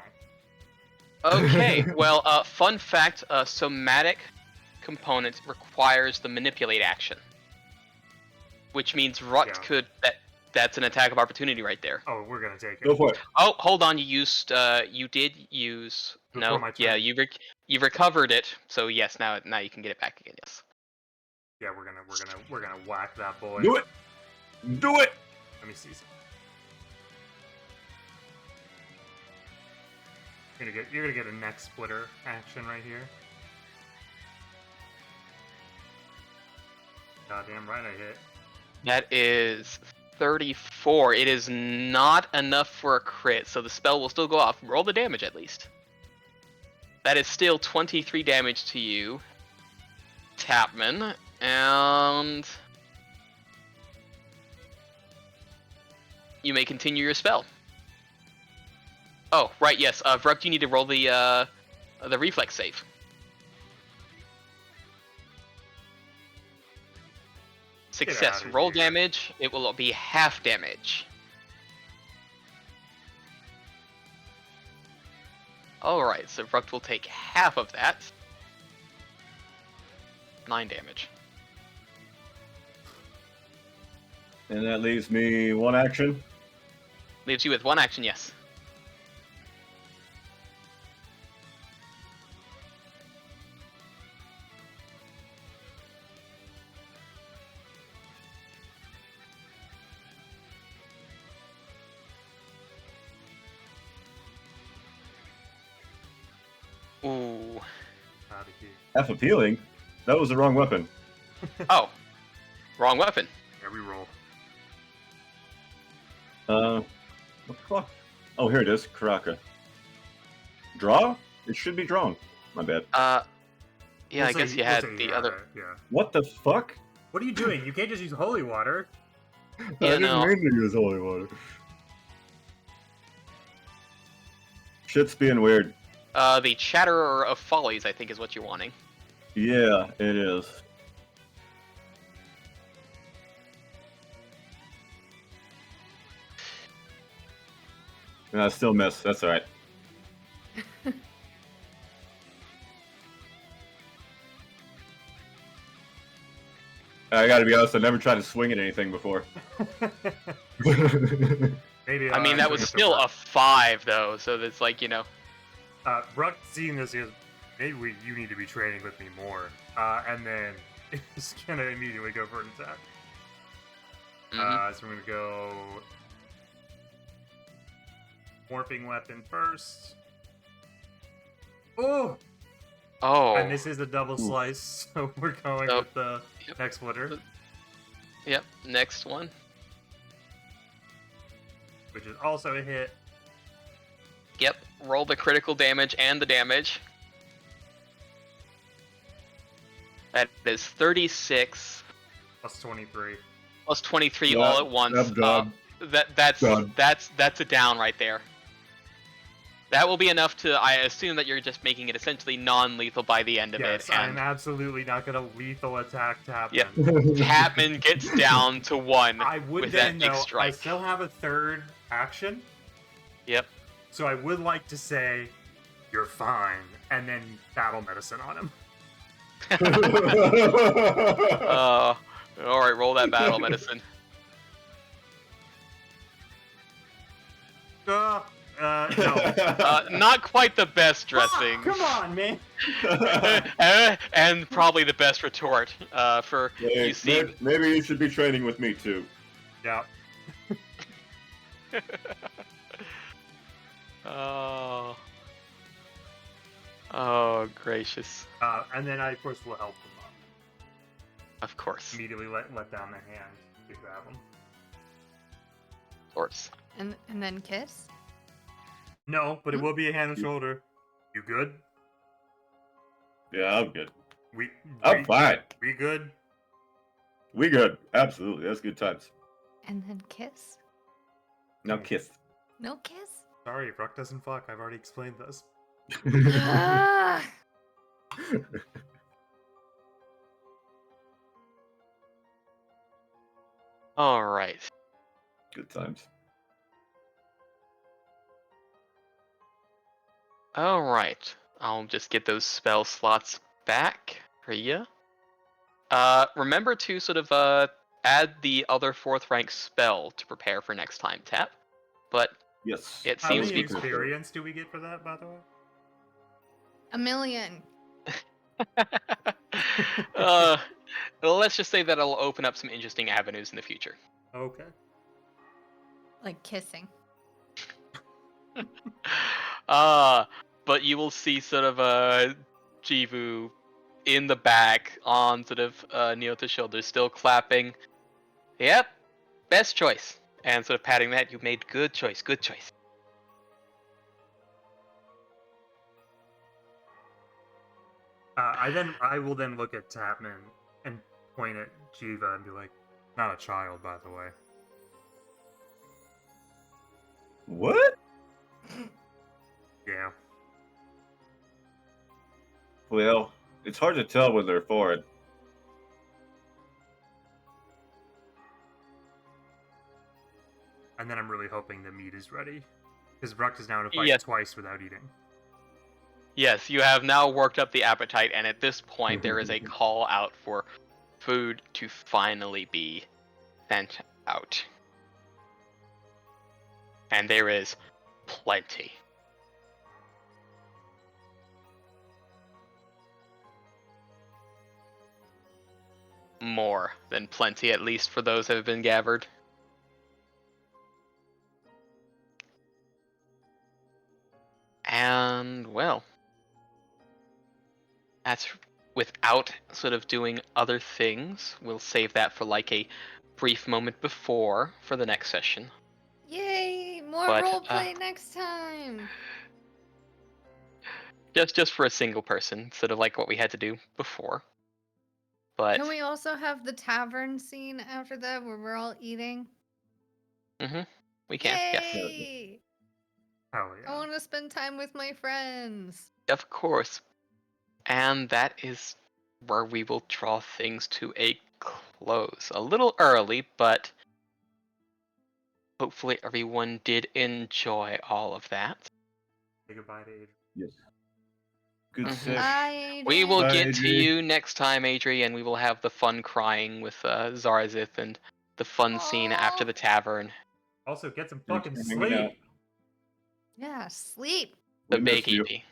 Okay. Well, fun fact: somatic component requires the manipulate action, which means Rukt Yeah. could. That's an attack of opportunity right there. Oh, we're gonna take it. Go for it. Oh, hold on. You did use. Before No. my turn. Yeah, you recovered it. So yes, now you can get it back again. Yes. Yeah, we're gonna whack that boy. Do it. Do it. Let me see. You're gonna get a neck splitter action right here. Goddamn right I hit. That is 34. It is not enough for a crit, so the spell will still go off. Roll the damage at least. That is still 23 damage to you, Tapman, and you may continue your spell. Oh, right, yes. Vruk, you need to roll the reflex save. Success. outta Roll here. damage. It will be half damage. Alright, so Vruk will take half of that. 9 damage. And that leaves me one action. Leaves you with one action, yes. Ooh. Out of here. Half appealing. That was the wrong weapon. Oh. Wrong weapon. Yeah, we roll. What the fuck? Oh, here it is. Karaka. Draw? It should be drawn. My bad. Yeah, I guess you had the other... Yeah. What the fuck? What are you doing? You can't just use holy water. Yeah, I didn't no. mean to use holy water. Shit's being weird. The Chatterer of Follies, I think, is what you're wanting. Yeah, it is. And I still miss. That's alright. I gotta be honest, I never tried to swing at anything before. Maybe. I mean, that was still a 5, though, so that's like, you know... Ruck seeing this, he goes, maybe you need to be training with me more. And then he's gonna immediately go for an attack. So we're gonna go morphing weapon first. Oh! Oh. And this is a double slice, so we're going with the next splitter. Yep, next one. Which is also a hit. Yep, roll the critical damage and the damage. That is 36 Plus 23. plus 23 Yeah, all at once. I'm done. That's Done. a down right there. That will be enough to, I assume that you're just making it essentially non-lethal by the end of Yes, it. I'm And absolutely not gonna lethal attack Tapman. Yep. Tapman gets down to 1 I would with then, that big though, I strike. still have a third action. Yep. So I would like to say, you're fine, and then battle medicine on him. Alright, roll that battle medicine. No. Not quite the best dressing. Come on, man. And probably the best retort. For Hey, you see. maybe you should be training with me too. Yeah. Oh. Oh, gracious. And then I, of course, will help them up. Of course. Immediately let down their hand to grab them. Of course. And then kiss? No, but it will be a hand and shoulder. You good? Yeah, I'm good. We I'm fine. We good? We good. Absolutely. That's good times. And then kiss? Now kiss. No kiss? Sorry, Brock doesn't fuck. I've already explained this. Ah! All right. Good times. All right. I'll just get those spell slots back for you. Remember to sort of add the other 4th rank spell to prepare for next time tap. But Yes. it How seems to many be experience do we get for that, by the way? 1 million. Let's just say that it'll open up some interesting avenues in the future. Okay. Like kissing. But you will see sort of Jivu in the back on sort of Neota's shoulder, still clapping. Yep, best choice. And sort of patting that, you made good choice, good choice. I will then look at Tapman and point at Jiva and be like, not a child, by the way. What? Yeah. Well, it's hard to tell when they're foreign. And then I'm really hoping the meat is ready. Because Bruck is now to fight Yes. twice without eating. Yes, you have now worked up the appetite, and at this point there is a call out for food to finally be sent out. And there is plenty. More than plenty, at least for those that have been gathered. And, well, that's without sort of doing other things. We'll save that for like a brief moment before for the next session. Yay! More But, roleplay next time! Just for a single person, sort of like what we had to do before. But Can we also have the tavern scene after that where we're all eating? we can. Yes, Yay! Hell yeah. I want to spend time with my friends. of course. And that is where we will draw things to a close. A little early, but hopefully everyone did enjoy all of that. Say goodbye to Adrian. Yes. Good Mhm. sesh. Bye, We will Bye, get to Adri. you next time, Adri, and we will have the fun crying with Zarzith and the fun scene after Aw. the tavern. Also, get some Thanks fucking for hanging out. sleep! Yeah, sleep. The We big missed you. EP.